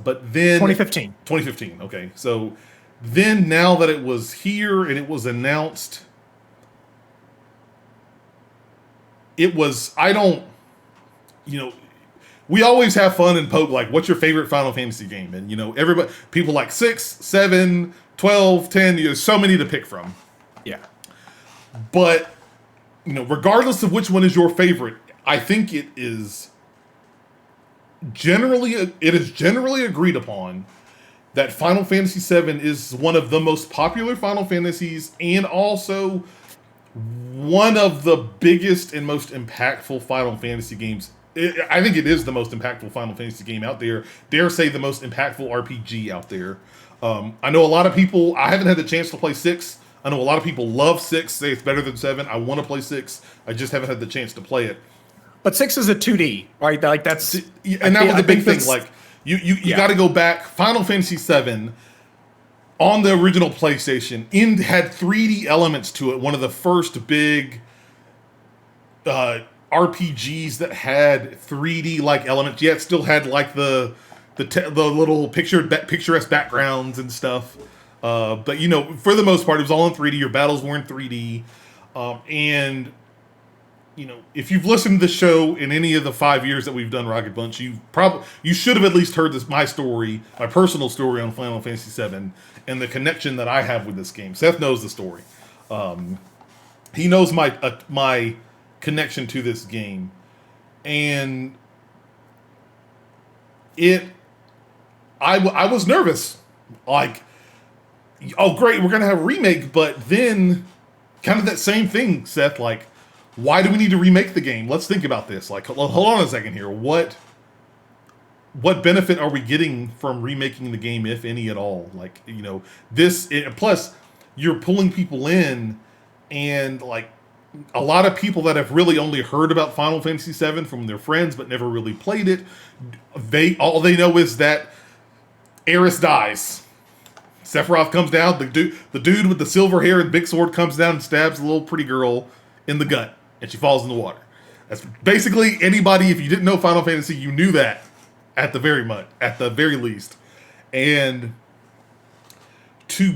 but then 2015. 2015. Okay, so then now that it was here and it was announced, it was we always have fun and poke like, what's your favorite Final Fantasy game? And everybody, people like 6, 7, 12, 10. There's so many to pick from. Yeah, but regardless of which one is your favorite, I think it is generally agreed upon that Final Fantasy VII is one of the most popular Final Fantasies and also one of the biggest and most impactful Final Fantasy games. I think it is the most impactful Final Fantasy game out there. Dare say the most impactful RPG out there. I know a lot of people, I haven't had the chance to play 6. I know a lot of people love 6, say it's better than 7. I want to play 6. I just haven't had the chance to play it. but 6 is a 2D, right? Like that's and that was a big thing. Like you got to go back. Final Fantasy VII on the original PlayStation had 3D elements to it. One of the first big RPGs that had 3D like elements, yet still had like the little picturesque backgrounds and stuff. But for the most part, it was all in 3D. Your battles were in 3D, and if you've listened to the show in any of the 5 years that we've done Rocket Bunch, you should have at least heard my personal story on Final Fantasy VII and the connection that I have with this game. Seth knows the story. He knows my connection to this game, and I was nervous, like, oh great, we're gonna have a remake, but then kind of that same thing, Seth, like, why do we need to remake the game? Let's think about this. Like, hold on a second here. What benefit are we getting from remaking the game, if any at all? Like, plus you're pulling people in, and like a lot of people that have really only heard about Final Fantasy VII from their friends but never really played it, all they know is that Aerith dies. Sephiroth comes down, the dude with the silver hair and big sword comes down and stabs the little pretty girl in the gut, and she falls in the water. That's basically anybody, if you didn't know Final Fantasy, you knew that at the very least. And to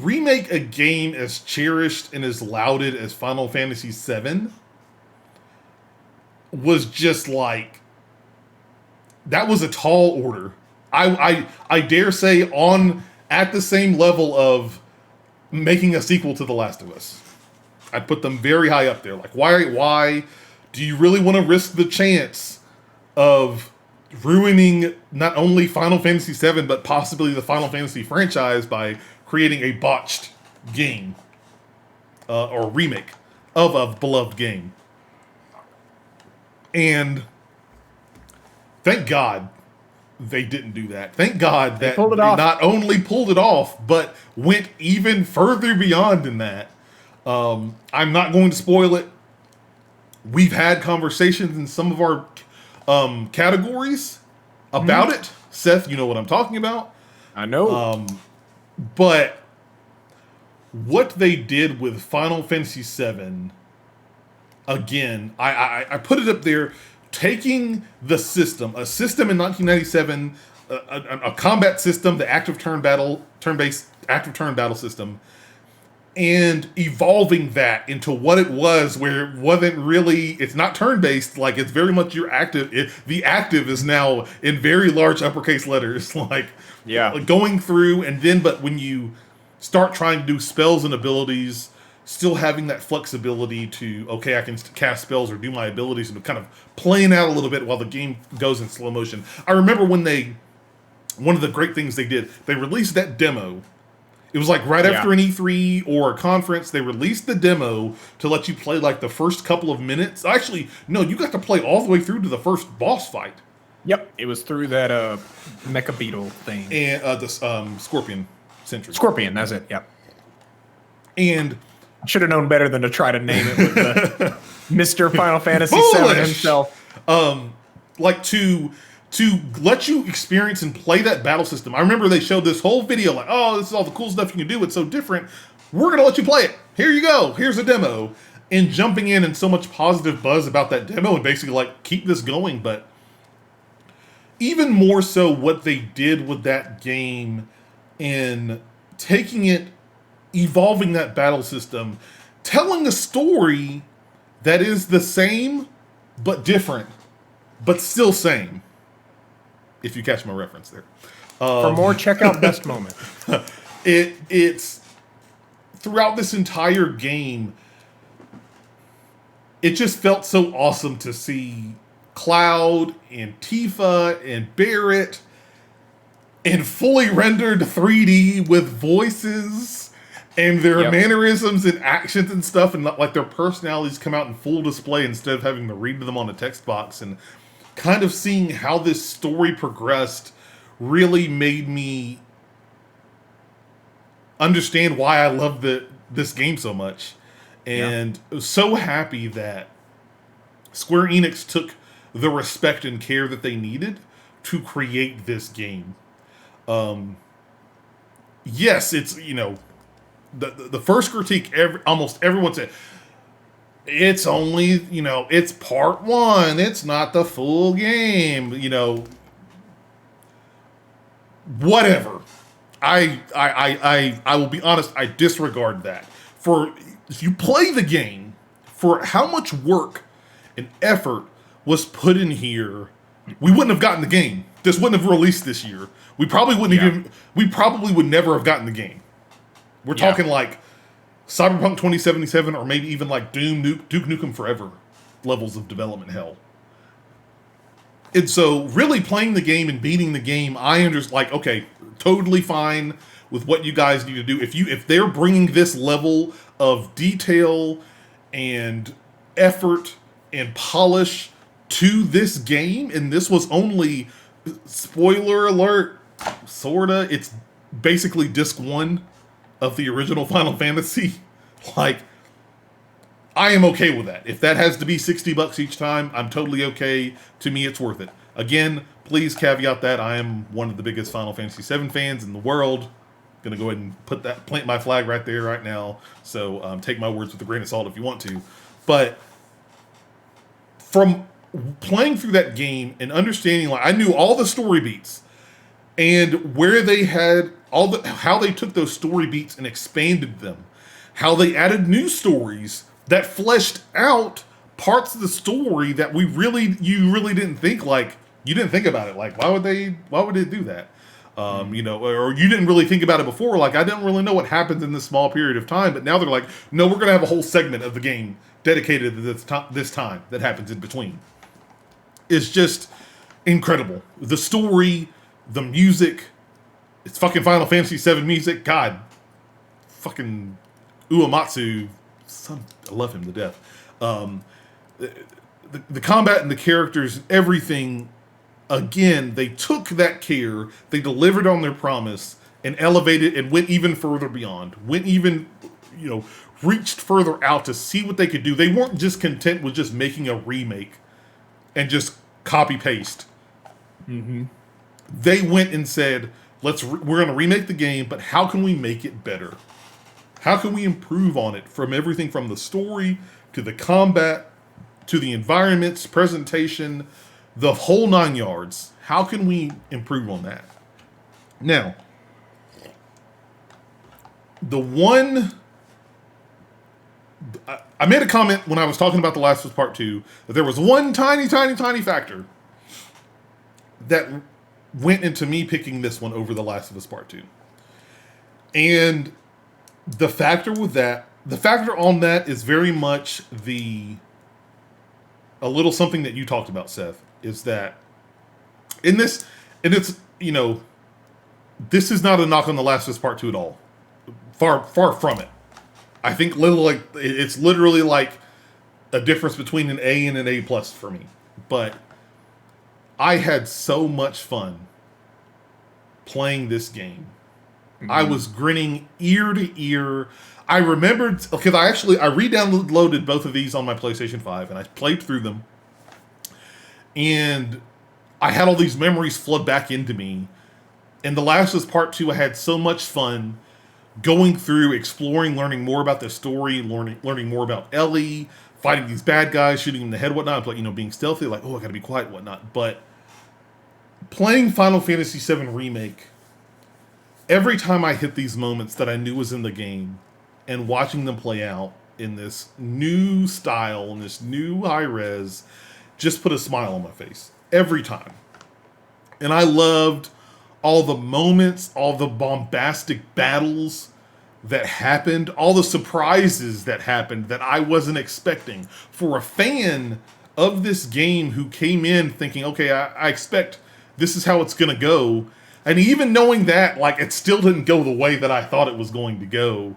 remake a game as cherished and as lauded as Final Fantasy VII was just like, that was a tall order. I dare say at the same level of making a sequel to The Last of Us. I'd put them very high up there. Like, why do you really want to risk the chance of ruining not only Final Fantasy VII, but possibly the Final Fantasy franchise by creating a botched game or remake of a beloved game? And thank God they didn't do that. Thank God that they not only pulled it off, but went even further beyond than that. I'm not going to spoil it. We've had conversations in some of our categories about it. Seth, you know what I'm talking about. I know. But what they did with Final Fantasy VII, again, I put it up there, taking a system in 1997, a combat system, the turn-based active turn battle system, and evolving that into what it was, where it wasn't really, it's not turn-based, like, it's very much your active. The active is now in very large uppercase letters, like, yeah, going through, and then, but when you start trying to do spells and abilities, still having that flexibility to, okay, I can cast spells or do my abilities, and kind of playing out a little bit while the game goes in slow motion. I remember when one of the great things they did, they released that demo. It was like right after an E3 or a conference, they released the demo to let you play like the first couple of minutes. Actually, no, you got to play all the way through to the first boss fight. Yep, it was through that mecha beetle thing. And the Scorpion Sentry. Scorpion, that's it, yep. And should have known better than to try to name it with the Mr. Final Fantasy VII himself. Like to let you experience and play that battle system. I remember they showed this whole video like, oh, this is all the cool stuff you can do. It's so different. We're going to let you play it. Here you go. Here's a demo. And jumping in and so much positive buzz about that demo and basically like, keep this going. But even more so what they did with that game in taking it, evolving that battle system, telling a story that is the same but different, but still same. If you catch my reference there. For more, check out Best Moment. It's throughout this entire game, it just felt so awesome to see Cloud and Tifa and Barrett in fully rendered 3D with voices and their mannerisms and actions and stuff, and like their personalities come out in full display instead of having to read them on a text box. And kind of seeing how this story progressed really made me understand why I love this game so much. And I was so happy that Square Enix took the respect and care that they needed to create this game. Yes, it's, the first critique, almost everyone said, it's only, it's part 1. It's not the full game. Whatever. I will be honest. I disregard that. If you play the game, for how much work and effort was put in here, we wouldn't have gotten the game. This wouldn't have released this year. We probably wouldn't we probably would never have gotten the game. We're talking like Cyberpunk 2077, or maybe even like Duke Nukem Forever levels of development hell. And so really playing the game and beating the game, I understand, like, okay, totally fine with what you guys need to do. If they're bringing this level of detail and effort and polish to this game, and this was only, spoiler alert, sorta, it's basically disc 1 of the original Final Fantasy, like, I am okay with that. If that has to be $60 each time, I'm totally okay. To me, it's worth it. Again, please caveat that I am one of the biggest Final Fantasy VII fans in the world. Gonna go ahead and plant my flag right there, right now. So take my words with a grain of salt if you want to. But from playing through that game and understanding, like, I knew all the story beats and where they had how they took those story beats and expanded them, how they added new stories that fleshed out parts of the story that you really didn't think, like, you didn't think about it. Like, why would they do that? Or you didn't really think about it before. Like, I didn't really know what happened in this small period of time, but now they're like, no, we're going to have a whole segment of the game dedicated to this time that happens in between. It's just incredible. The story, the music, it's fucking Final Fantasy VII music. God, fucking Uematsu, son, I love him to death. The combat and the characters, everything, again, they took that care, they delivered on their promise, and elevated and went even further beyond. Reached further out to see what they could do. They weren't just content with just making a remake and just copy paste. Mm-hmm. They went and said, we're going to remake the game, but how can we make it better? How can we improve on it, from everything from the story to the combat to the environments, presentation, the whole 9 yards? How can we improve on that? Now, I made a comment when I was talking about The Last of Us Part 2 that there was one tiny factor that went into me picking this one over The Last of Us Part 2. And the factor with that, the factor on that is very much a little something that you talked about, Seth, is that in this, and it's, this is not a knock on The Last of Us Part 2 at all. Far, far from it. I think it's literally like a difference between an A and an A plus for me. But I had so much fun playing this game. Mm-hmm. I was grinning ear to ear. I remembered, because I re-downloaded both of these on my PlayStation 5 and I played through them. And I had all these memories flood back into me. And The Last of Us Part 2, I had so much fun going through, exploring, learning more about the story, learning more about Ellie, fighting these bad guys, shooting them in the head, whatnot, but being stealthy, like, oh, I gotta be quiet, whatnot. But playing Final Fantasy VII Remake, every time I hit these moments that I knew was in the game, and watching them play out in this new style, in this new high res, just put a smile on my face every time. And I loved all the moments, all the bombastic battles that happened, all the surprises that happened that I wasn't expecting. For a fan of this game who came in thinking, okay, I expect this is how it's going to go, and even knowing that, like, it still didn't go the way that I thought it was going to go.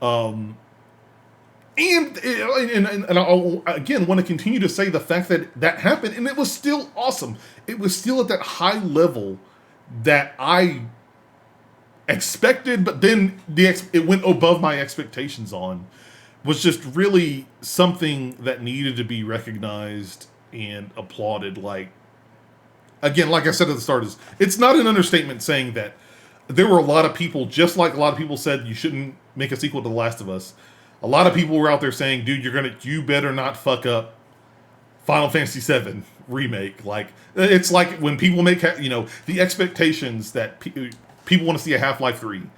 And I again want to continue to say the fact that happened, and it was still awesome. It was still at that high level that I expected, but then it went above my expectations on, was just really something that needed to be recognized and applauded. Like, again, like I said at the start, it's not an understatement saying that there were a lot of people, just like a lot of people said you shouldn't make a sequel to The Last of Us. A lot of people were out there saying, dude, you better not fuck up Final Fantasy VII Remake. Like, it's like when people make, the expectations that people want to see a Half-Life 3. And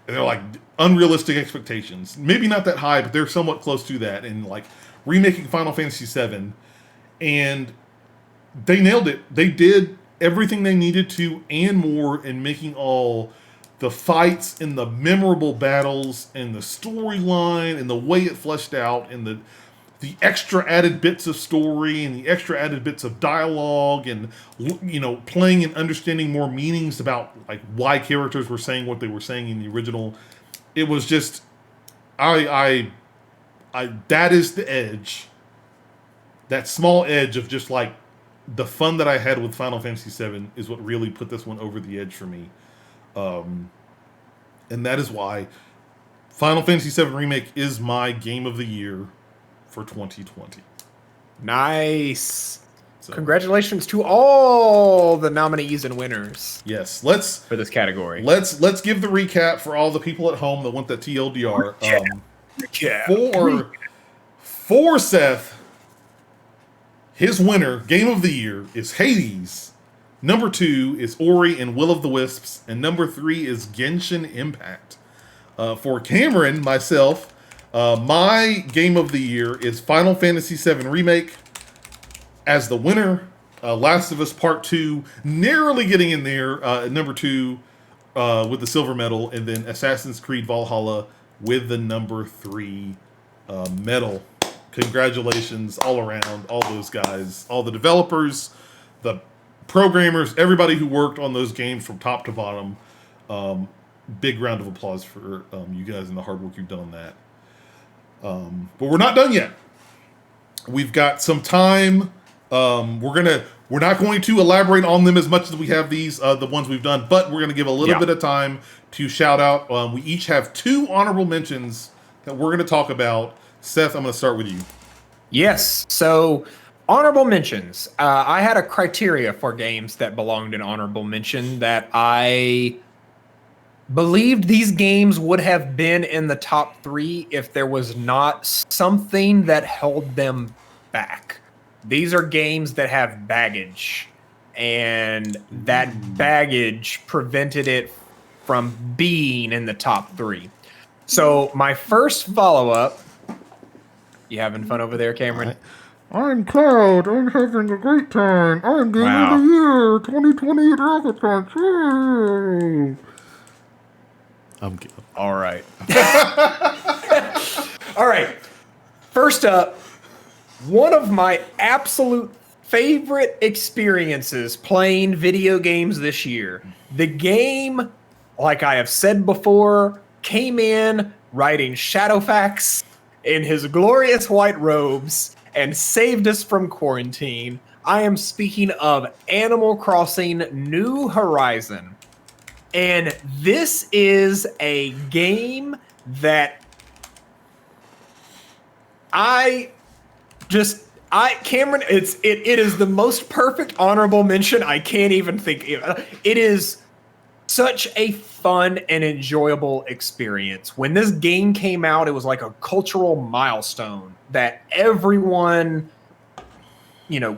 they're like unrealistic expectations. Maybe not that high, but they're somewhat close to that. And like remaking Final Fantasy VII. And they nailed it. They did everything they needed to and more in making all the fights and the memorable battles and the storyline and the way it fleshed out and the extra added bits of story and the extra added bits of dialogue and, playing and understanding more meanings about like why characters were saying what they were saying in the original. It was just, that is the edge, that small edge of just like the fun that I had with Final Fantasy VII is what really put this one over the edge for me. And that is why Final Fantasy VII Remake is my game of the year for 2020. Nice. So, congratulations to all the nominees and winners. Yes, for this category. Let's give the recap for all the people at home that want the TLDR. For Seth, his winner, game of the year, is Hades. Number 2 is Ori and Will of the Wisps. And number 3 is Genshin Impact. For Cameron, myself, my game of the year is Final Fantasy VII Remake. As the winner, Last of Us Part 2, narrowly getting in there, number 2 with the silver medal. And then Assassin's Creed Valhalla with the number 3 medal. Congratulations all around, all those guys, all the developers, the programmers, everybody who worked on those games from top to bottom. Big round of applause for you guys and the hard work you've done on that. But we're not done yet. We've got some time. We're not going to elaborate on them as much as we have these, the ones we've done, but we're going to give a little bit of time to shout out. We each have 2 honorable mentions that we're going to talk about. Seth, I'm going to start with you. Yes. So honorable mentions. I had a criteria for games that belonged in honorable mention that I believed these games would have been in the top 3 if there was not something that held them back. These are games that have baggage, and that baggage prevented it from being in the top 3. So my first follow-up, you having fun over there, Cameron? I'm Cloud. I'm having a great time. I'm game of the year 2020 Dragon Punch. I'm kidding. All right. All right. First up, one of my absolute favorite experiences playing video games this year. The game, like I have said before, came in riding Shadowfax in his glorious white robes and saved us from quarantine. I am speaking of Animal Crossing New Horizon. And this is a game that Cameron, it is the most perfect honorable mention I can't even think of. It is such a fun and enjoyable experience. When this game came out, it was like a cultural milestone that everyone,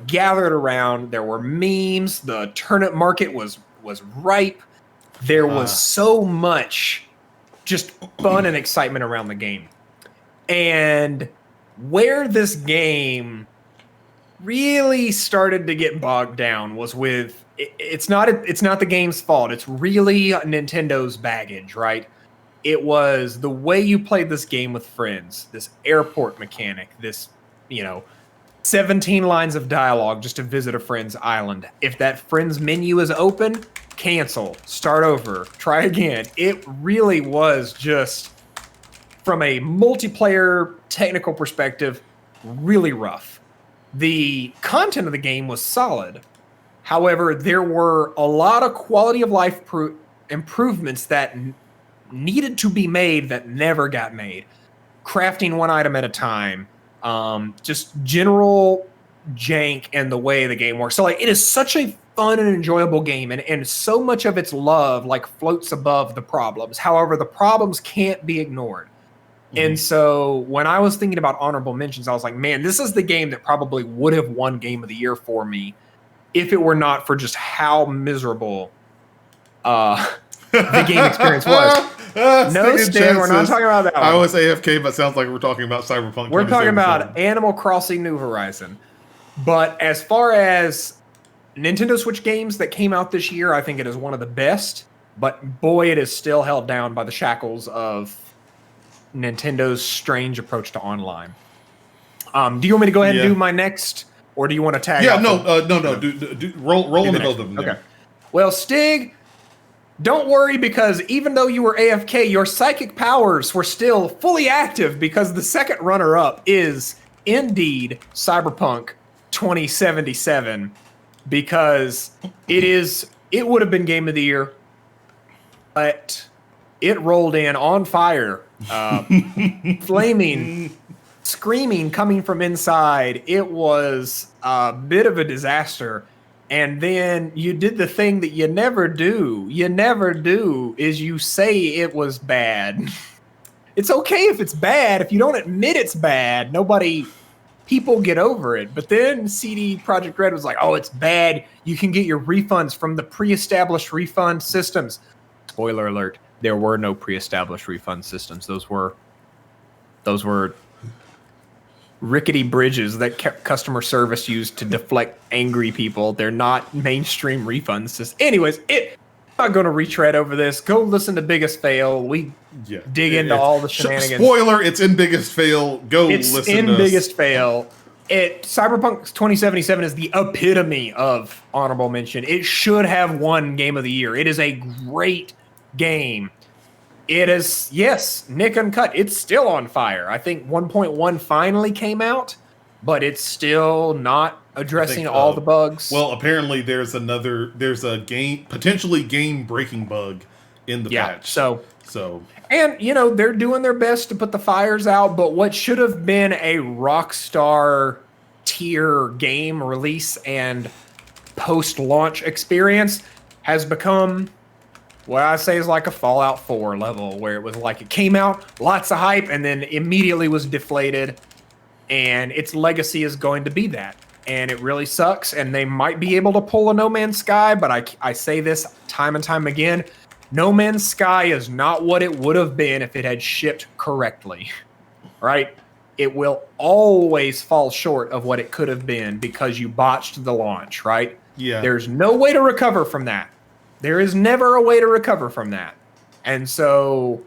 gathered around. There were memes. The turnip market was ripe. There was so much just fun and excitement around the game. And where this game really started to get bogged down was with it's not the game's fault. It's really Nintendo's baggage, right? It was the way you played this game with friends, this airport mechanic, this 17 lines of dialogue just to visit a friend's island. If that friend's menu is open, cancel, start over, try again. It really was just, from a multiplayer technical perspective, really rough. The content of the game was solid. However, there were a lot of quality of life improvements that needed to be made that never got made. Crafting one item at a time, just general jank and the way the game works. So it is such a fun and enjoyable game, and so much of its love floats above the problems. However, the problems can't be ignored. And so when I was thinking about honorable mentions, I was like, man, this is the game that probably would have won Game of the Year for me if it were not for just how miserable the game experience was. No, Sting, we're not talking about that one. I was AFK, but sounds like we're talking about Cyberpunk. We're talking about Animal Crossing New Horizon. But as far as Nintendo Switch games that came out this year, I think it is one of the best. But boy, it is still held down by the shackles of Nintendo's strange approach to online. Do you want me to go ahead and do my next, or do you want to tag? Yeah, no. Roll into both of them. Okay. Well, Stig, don't worry, because even though you were AFK, your psychic powers were still fully active, because the second runner-up is indeed Cyberpunk 2077, because it would have been Game of the Year, but it rolled in on fire, flaming, screaming, coming from inside. It was a bit of a disaster. And then you did the thing that you never do. You never do is you say it was bad. It's okay if it's bad. If you don't admit it's bad, people get over it. But then CD Projekt Red was like, oh, it's bad. You can get your refunds from the pre-established refund systems. Spoiler alert. There were no pre-established refund systems. Those were rickety bridges that customer service used to deflect angry people. They're not mainstream refund systems. Anyways, I'm not going to retread over this. Go listen to Biggest Fail. We dig into all the shenanigans. Spoiler, it's in Biggest Fail. Go listen to It's in Biggest Fail. Cyberpunk 2077 is the epitome of honorable mention. It should have won Game of the Year. It is a great game. It is, yes, Nick Uncut. It's still on fire. I think 1.1 finally came out, but it's still not addressing all the bugs. Well, apparently there's a potentially game-breaking bug in the patch. So, and they're doing their best to put the fires out, but what should have been a Rockstar tier game release and post-launch experience has become what I say is like a Fallout 4 level, where it was like it came out, lots of hype, and then immediately was deflated, and its legacy is going to be that. And it really sucks, and they might be able to pull a No Man's Sky, but I say this time and time again, No Man's Sky is not what it would have been if it had shipped correctly, right? It will always fall short of what it could have been because you botched the launch, right? Yeah. There's no way to recover from that. There is never a way to recover from that. And so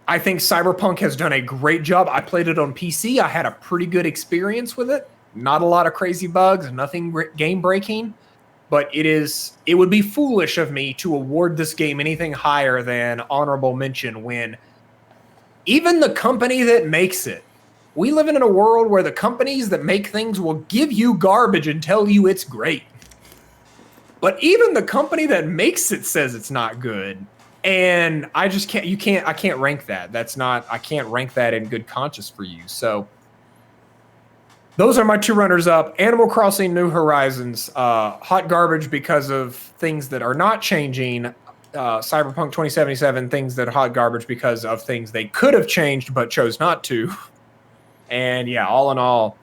I think Cyberpunk has done a great job. I played it on PC. I had a pretty good experience with it. Not a lot of crazy bugs, nothing game breaking, but it would be foolish of me to award this game anything higher than honorable mention when even the company that makes it, we live in a world where the companies that make things will give you garbage and tell you it's great. But even the company that makes it says it's not good. And I just can't, I can't rank that. I can't rank that in good conscience for you. So those are my two runners up. Animal Crossing New Horizons, hot garbage because of things that are not changing. Cyberpunk 2077, things that are hot garbage because of things they could have changed but chose not to. And yeah, all in all,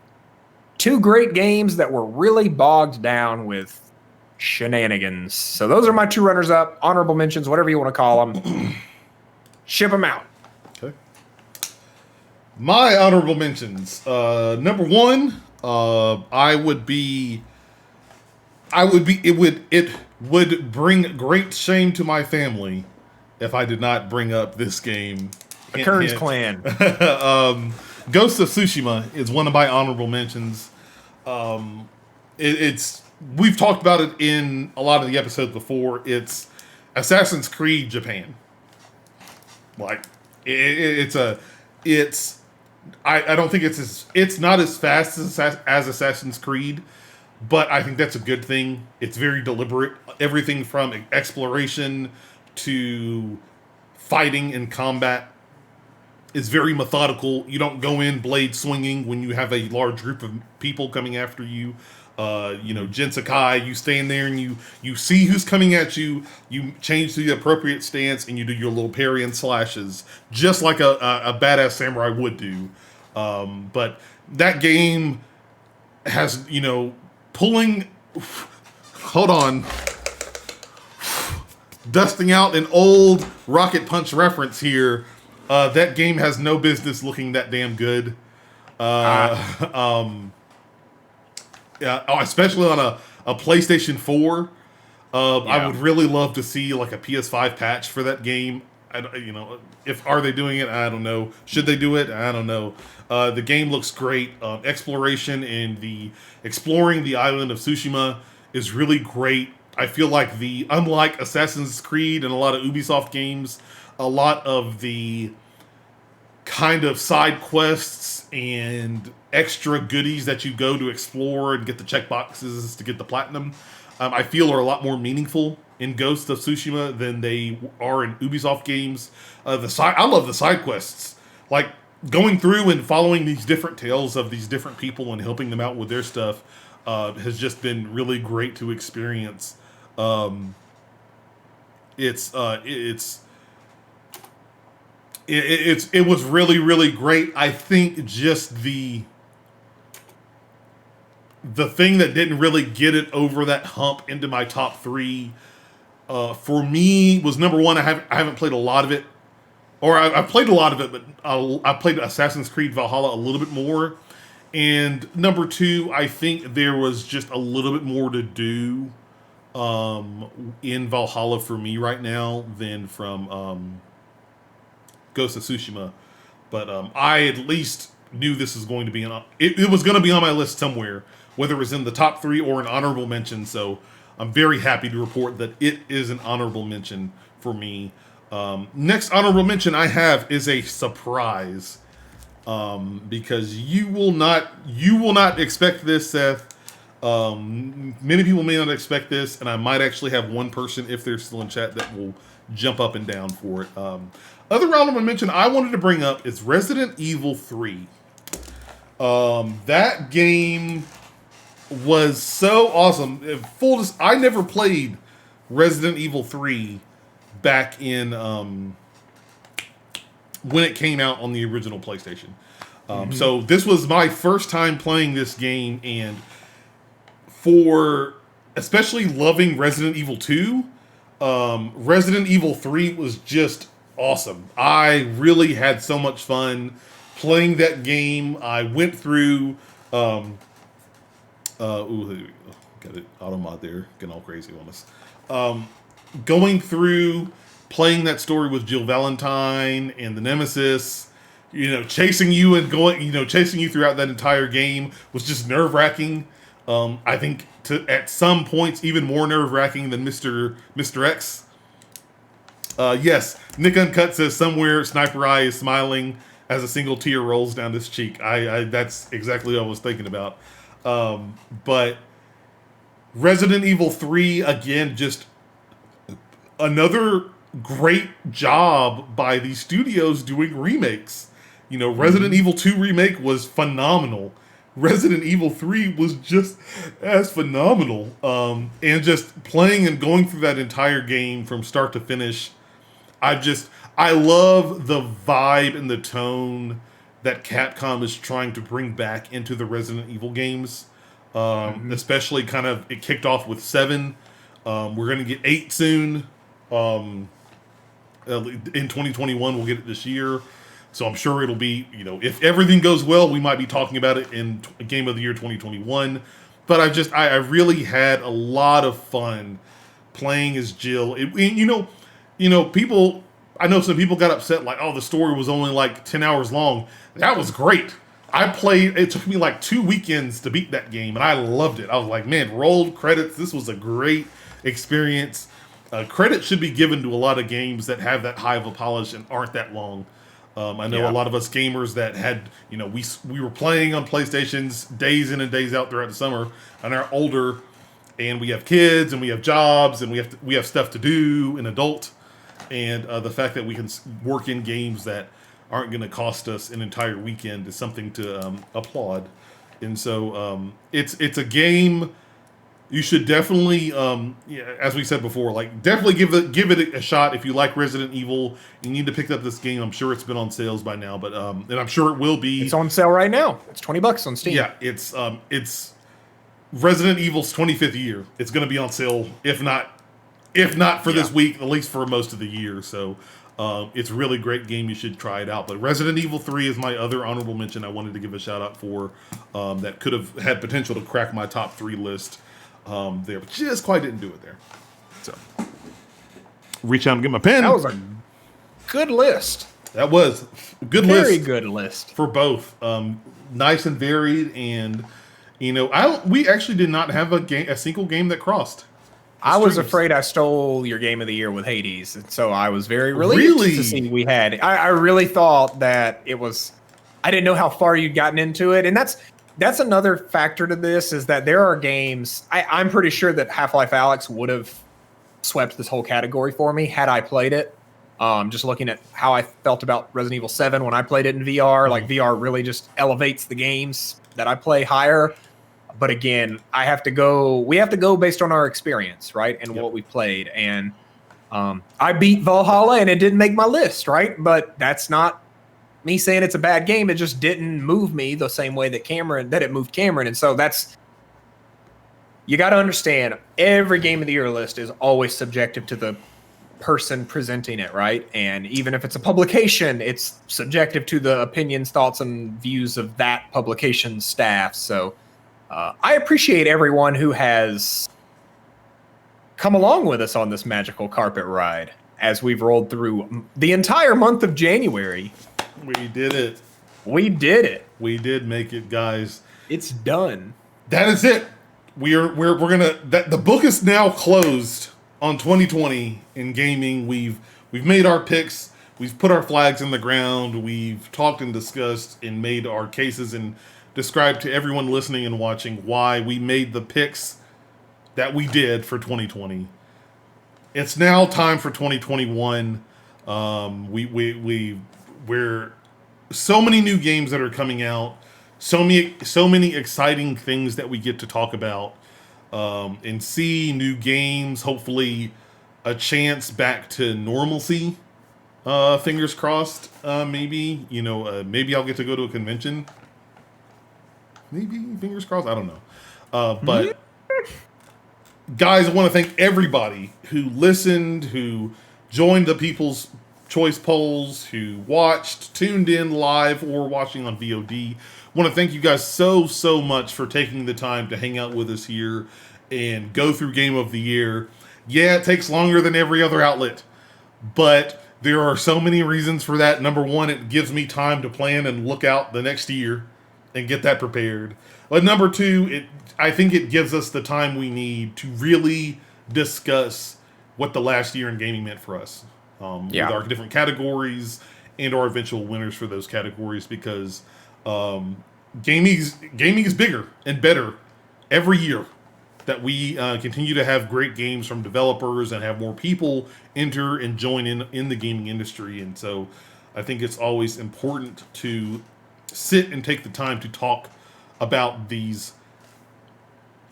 two great games that were really bogged down with shenanigans. So those are my two runners up, honorable mentions, whatever you want to call them. Ship them out. Okay. My honorable mentions. Number one, it would bring great shame to my family if I did not bring up this game. The Kearns Clan. Ghost of Tsushima is one of my honorable mentions. It's we've talked about it in a lot of the episodes before. It's Assassin's Creed Japan. Like it's I don't think it's not as fast as Assassin's Creed, but I think that's a good thing. It's very deliberate. Everything from exploration to fighting and combat is very methodical. You don't go in blade swinging when you have a large group of people coming after you. Jinsakai, you stand there and you see who's coming at you. You change to the appropriate stance and you do your little parry and slashes, just like a badass samurai would do. But that game has, pulling. Hold on. Dusting out an old Rocket Punch reference here. That game has no business looking that damn good. Yeah, especially on a PlayStation 4. I would really love to see like a PS5 patch for that game. If are they doing it? I don't know. Should they do it? I don't know. The game looks great. Exploration and the exploring the island of Tsushima is really great. I feel like unlike Assassin's Creed and a lot of Ubisoft games, a lot of the kind of side quests and extra goodies that you go to explore and get the checkboxes to get the platinum, I feel are a lot more meaningful in Ghost of Tsushima than they are in Ubisoft games. I love the side quests, like going through and following these different tales of these different people and helping them out with their stuff has just been really great to experience. It was really, really great. I think just the thing that didn't really get it over that hump into my top three for me was number one. I haven't played a lot of it, or I've played a lot of it, but I played Assassin's Creed Valhalla a little bit more. And number two, I think there was just a little bit more to do in Valhalla for me right now than from Ghost of Tsushima. But I at least knew this was going to be it was going to be on my list somewhere, whether it was in the top three or an honorable mention. So I'm very happy to report that it is an honorable mention for me. Next honorable mention I have is a surprise. Because you will not expect this, Seth. Many people may not expect this, and I might actually have one person, if they're still in chat, that will jump up and down for it. Other honorable mention I wanted to bring up is Resident Evil 3. That game was so awesome. I never played Resident Evil 3 back in when it came out on the original PlayStation. So this was my first time playing this game, and for especially loving Resident Evil 2, Resident Evil 3 was just awesome. I really had so much fun playing that game. I went through got it auto mod there, getting all crazy on us. Going through playing that story with Jill Valentine and the Nemesis, chasing you and chasing you throughout that entire game was just nerve wracking. I think at some points even more nerve wracking than Mr. X. Yes, Nick Uncut says somewhere Sniper Eye is smiling as a single tear rolls down his cheek. I that's exactly what I was thinking about. But Resident Evil 3, again, just another great job by these studios doing remakes. Resident Evil 2 remake was phenomenal. Resident Evil 3 was just as phenomenal. And just playing and going through that entire game from start to finish, I love the vibe and the tone that Capcom is trying to bring back into the Resident Evil games. Especially it kicked off with 7. We're going to get 8 soon. In 2021, we'll get it this year. So I'm sure it'll be, if everything goes well, we might be talking about it in Game of the Year 2021. But I really had a lot of fun playing as Jill. People, I know some people got upset, like, oh, the story was only like 10 hours long. That was great. It took me like 2 weekends to beat that game, and I loved it. I was like, man, rolled credits. This was a great experience. Credit should be given to a lot of games that have that high of a polish and aren't that long. I know a lot of us gamers that had, we were playing on PlayStations days in and days out throughout the summer, and are older, and we have kids, and we have jobs, and we have stuff to do, an adult, and the fact that we can work in games that aren't going to cost us an entire weekend is something to applaud. And so it's a game you should definitely, as we said before, like definitely give it a shot if you like Resident Evil. You need to pick up this game. I'm sure it's been on sales by now, but and I'm sure it will be. It's on sale right now. It's $20 on Steam. Yeah, it's Resident Evil's 25th year. It's going to be on sale, if not for this week, at least for most of the year. So it's a really great game. You should try it out. But Resident Evil 3 is my other honorable mention I wanted to give a shout out for that could have had potential to crack my top 3 list there, but just quite didn't do it there. So reach out and get my pen. That was a good list. That was a good Very list. good list. For both. Nice and varied, and we actually did not have a single game that crossed. I was afraid I stole your game of the year with Hades, and so I was very relieved to see we had. I really thought that it was. I didn't know how far you'd gotten into it, and that's another factor to this, is that there are games. I'm pretty sure that Half-Life Alyx would have swept this whole category for me had I played it. Just looking at how I felt about Resident Evil 7 when I played it in VR, like VR really just elevates the games that I play higher. But again, we have to go based on our experience, right? And what we played. And I beat Valhalla and it didn't make my list, right? But that's not me saying it's a bad game. It just didn't move me the same way that it moved Cameron. And so you got to understand, every game of the year list is always subjective to the person presenting it, right? And even if it's a publication, it's subjective to the opinions, thoughts, and views of that publication's staff. So I appreciate everyone who has come along with us on this magical carpet ride as we've rolled through the entire month of January. We did it. We did it. We did make it, guys. It's done. That is it. We're gonna. The book is now closed on 2020 in gaming. We've made our picks. We've put our flags in the ground. We've talked and discussed and made our cases and described to everyone listening and watching why we made the picks that we did for 2020. It's now time for 2021. We're so many new games that are coming out, so many exciting things that we get to talk about, and see new games. Hopefully, a chance back to normalcy. Fingers crossed. Maybe maybe I'll get to go to a convention. Maybe, fingers crossed. I don't know. But guys, I want to thank everybody who listened, who joined the People's Choice polls, who watched, tuned in live, or watching on VOD. I want to thank you guys so much for taking the time to hang out with us here and go through Game of the Year. Yeah, it takes longer than every other outlet, but there are so many reasons for that. Number one, it gives me time to plan and look out the next year and get that prepared. But number two, I think it gives us the time we need to really discuss what the last year in gaming meant for us, with our different categories and our eventual winners for those categories, because gaming is bigger and better every year that we continue to have great games from developers and have more people enter and join in the gaming industry. And so I think it's always important to sit and take the time to talk about these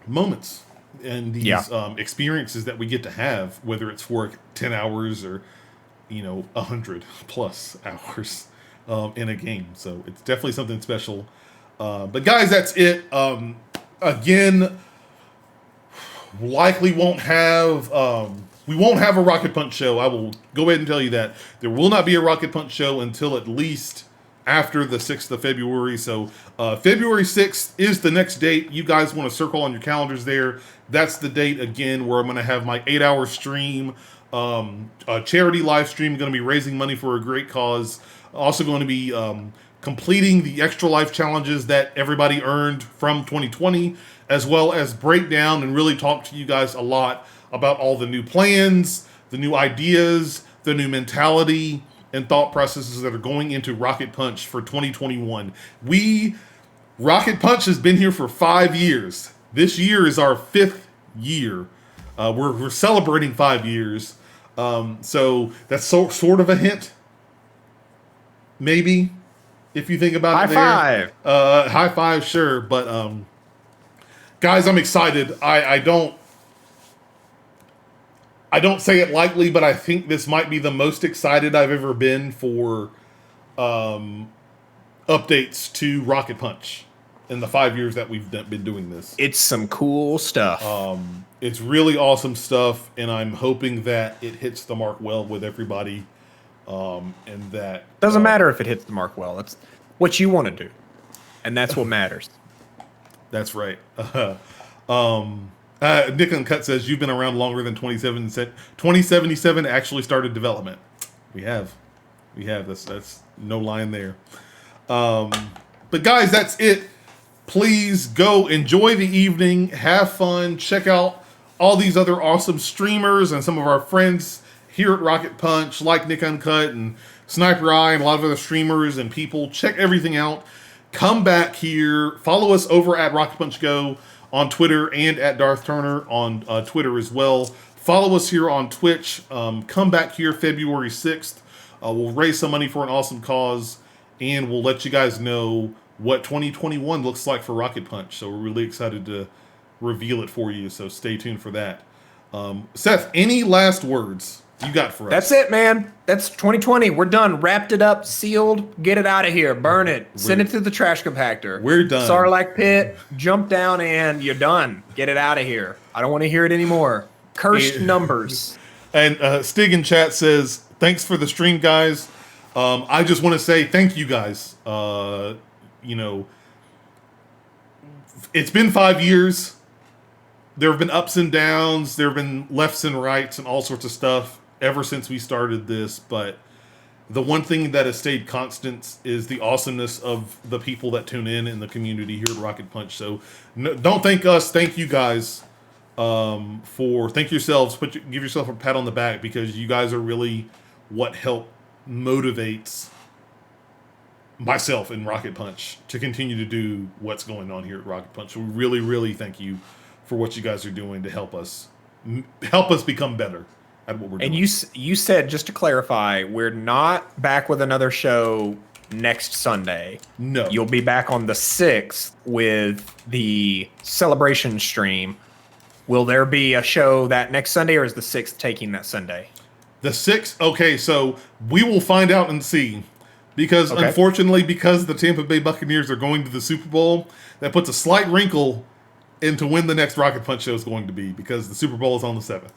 moments and these experiences that we get to have, whether it's for 10 hours or 100 plus hours in a game. So it's definitely something special. But guys, that's it. Again, likely won't have we won't have a Rocket Punch show. I will go ahead and tell you that there will not be a Rocket Punch show until at least after the 6th of February. So February 6th is the next date. You guys want to circle on your calendars there. That's the date, again, where I'm going to have my 8-hour stream, a charity live stream, going to be raising money for a great cause. Also going to be completing the extra life challenges that everybody earned from 2020, as well as break down and really talk to you guys a lot about all the new plans, the new ideas, the new mentality and thought processes that are going into Rocket Punch for 2021. Rocket Punch has been here for 5 years. This year is our 5th year. We're celebrating 5 years. So that's sort of a hint, maybe, if you think about it. High five. High five, sure. But guys, I'm excited. I don't say it lightly, but I think this might be the most excited I've ever been for updates to Rocket Punch in the 5 years that we've been doing this. It's some cool stuff. It's really awesome stuff, and I'm hoping that it hits the mark well with everybody. And that doesn't matter if it hits the mark well. That's what you want to do, and that's what matters. That's right. Nick Uncut says you've been around longer than 2077 actually started development. We have. That's no line there. But guys, that's it. Please go enjoy the evening, have fun, check out all these other awesome streamers and some of our friends here at Rocket Punch, like Nick Uncut and Sniper Eye and a lot of other streamers and people. Check everything out. Come back here. Follow us over at Rocket Punch Go on Twitter and at Darth Turner on Twitter as well. Follow us here on Twitch. Come back here February 6th. We'll raise some money for an awesome cause, and we'll let you guys know what 2021 looks like for Rocket Punch. So we're really excited to reveal it for you, so stay tuned for that. Seth, any last words you got for us? That's it, man. That's 2020. We're done. Wrapped it up, sealed. Get it out of here. Burn it. Send it to the trash compactor. We're done. Sarlacc pit. Jump down and you're done. Get it out of here. I don't want to hear it anymore. Cursed numbers. And Stig in chat says, thanks for the stream, guys. I just want to say thank you guys. It's been 5 years. There have been ups and downs. There have been lefts and rights and all sorts of stuff ever since we started this. But the one thing that has stayed constant is the awesomeness of the people that tune in the community here at Rocket Punch. So don't thank us. Thank you guys thank yourselves. Give yourself a pat on the back, because you guys are really what motivates myself and Rocket Punch to continue to do what's going on here at Rocket Punch. So we really, really thank you for what you guys are doing to help us become better at what we're doing. And you said, just to clarify, we're not back with another show next Sunday. No. You'll be back on the 6th with the celebration stream. Will there be a show that next Sunday, or is the 6th taking that Sunday? The 6th? Okay, so we will find out and see. Because unfortunately, because the Tampa Bay Buccaneers are going to the Super Bowl, that puts a slight wrinkle into when the next Rocket Punch show is going to be, because the Super Bowl is on the 7th,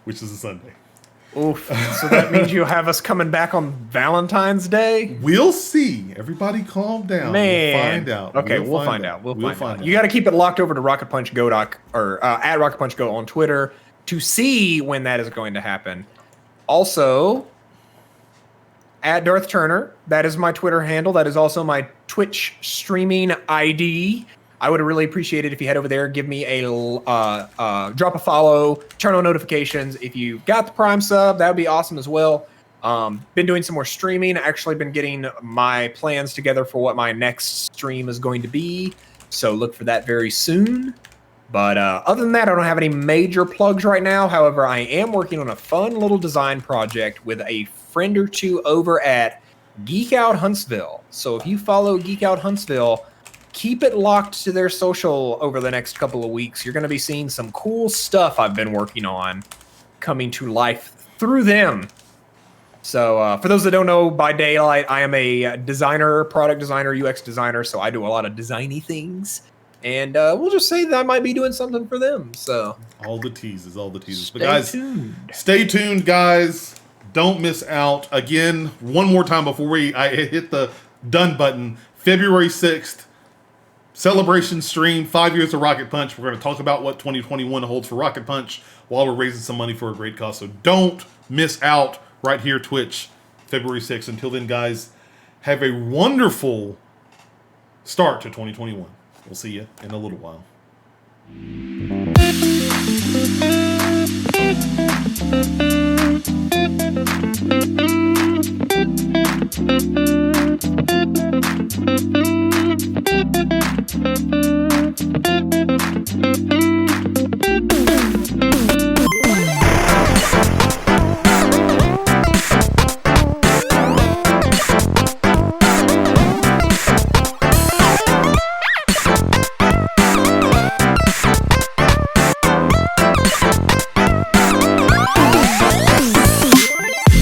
which is a Sunday. Oof. So that means you'll have us coming back on Valentine's Day? We'll see. Everybody calm down. Man. We'll find out. Okay, we'll find out. We'll find out. You got to keep it locked over to Rocket Punch Go at Rocket Punch Go on Twitter to see when that is going to happen. Also, at Darth Turner. That is my Twitter handle. That is also my Twitch streaming ID. I would really appreciate it if you head over there, give me a drop a follow, turn on notifications. If you got the Prime sub, that would be awesome as well. Been doing some more streaming. Actually been getting my plans together for what my next stream is going to be. So look for that very soon. But other than that, I don't have any major plugs right now. However, I am working on a fun little design project with a friend or two over at Geek Out Huntsville. So if you follow Geek Out Huntsville, keep it locked to their social over the next couple of weeks. You're going to be seeing some cool stuff I've been working on coming to life through them. So for those that don't know, by daylight, I am a designer, product designer, UX designer. So I do a lot of designy things. And we'll just say that I might be doing something for them. So all the teases. But stay guys, tuned. Stay tuned, guys. Don't miss out. Again, one more time before I hit the done button. February 6th, celebration stream, 5 years of Rocket Punch. We're going to talk about what 2021 holds for Rocket Punch while we're raising some money for a great cause. So don't miss out right here, Twitch, February 6th. Until then, guys, have a wonderful start to 2021. We'll see you in a little while.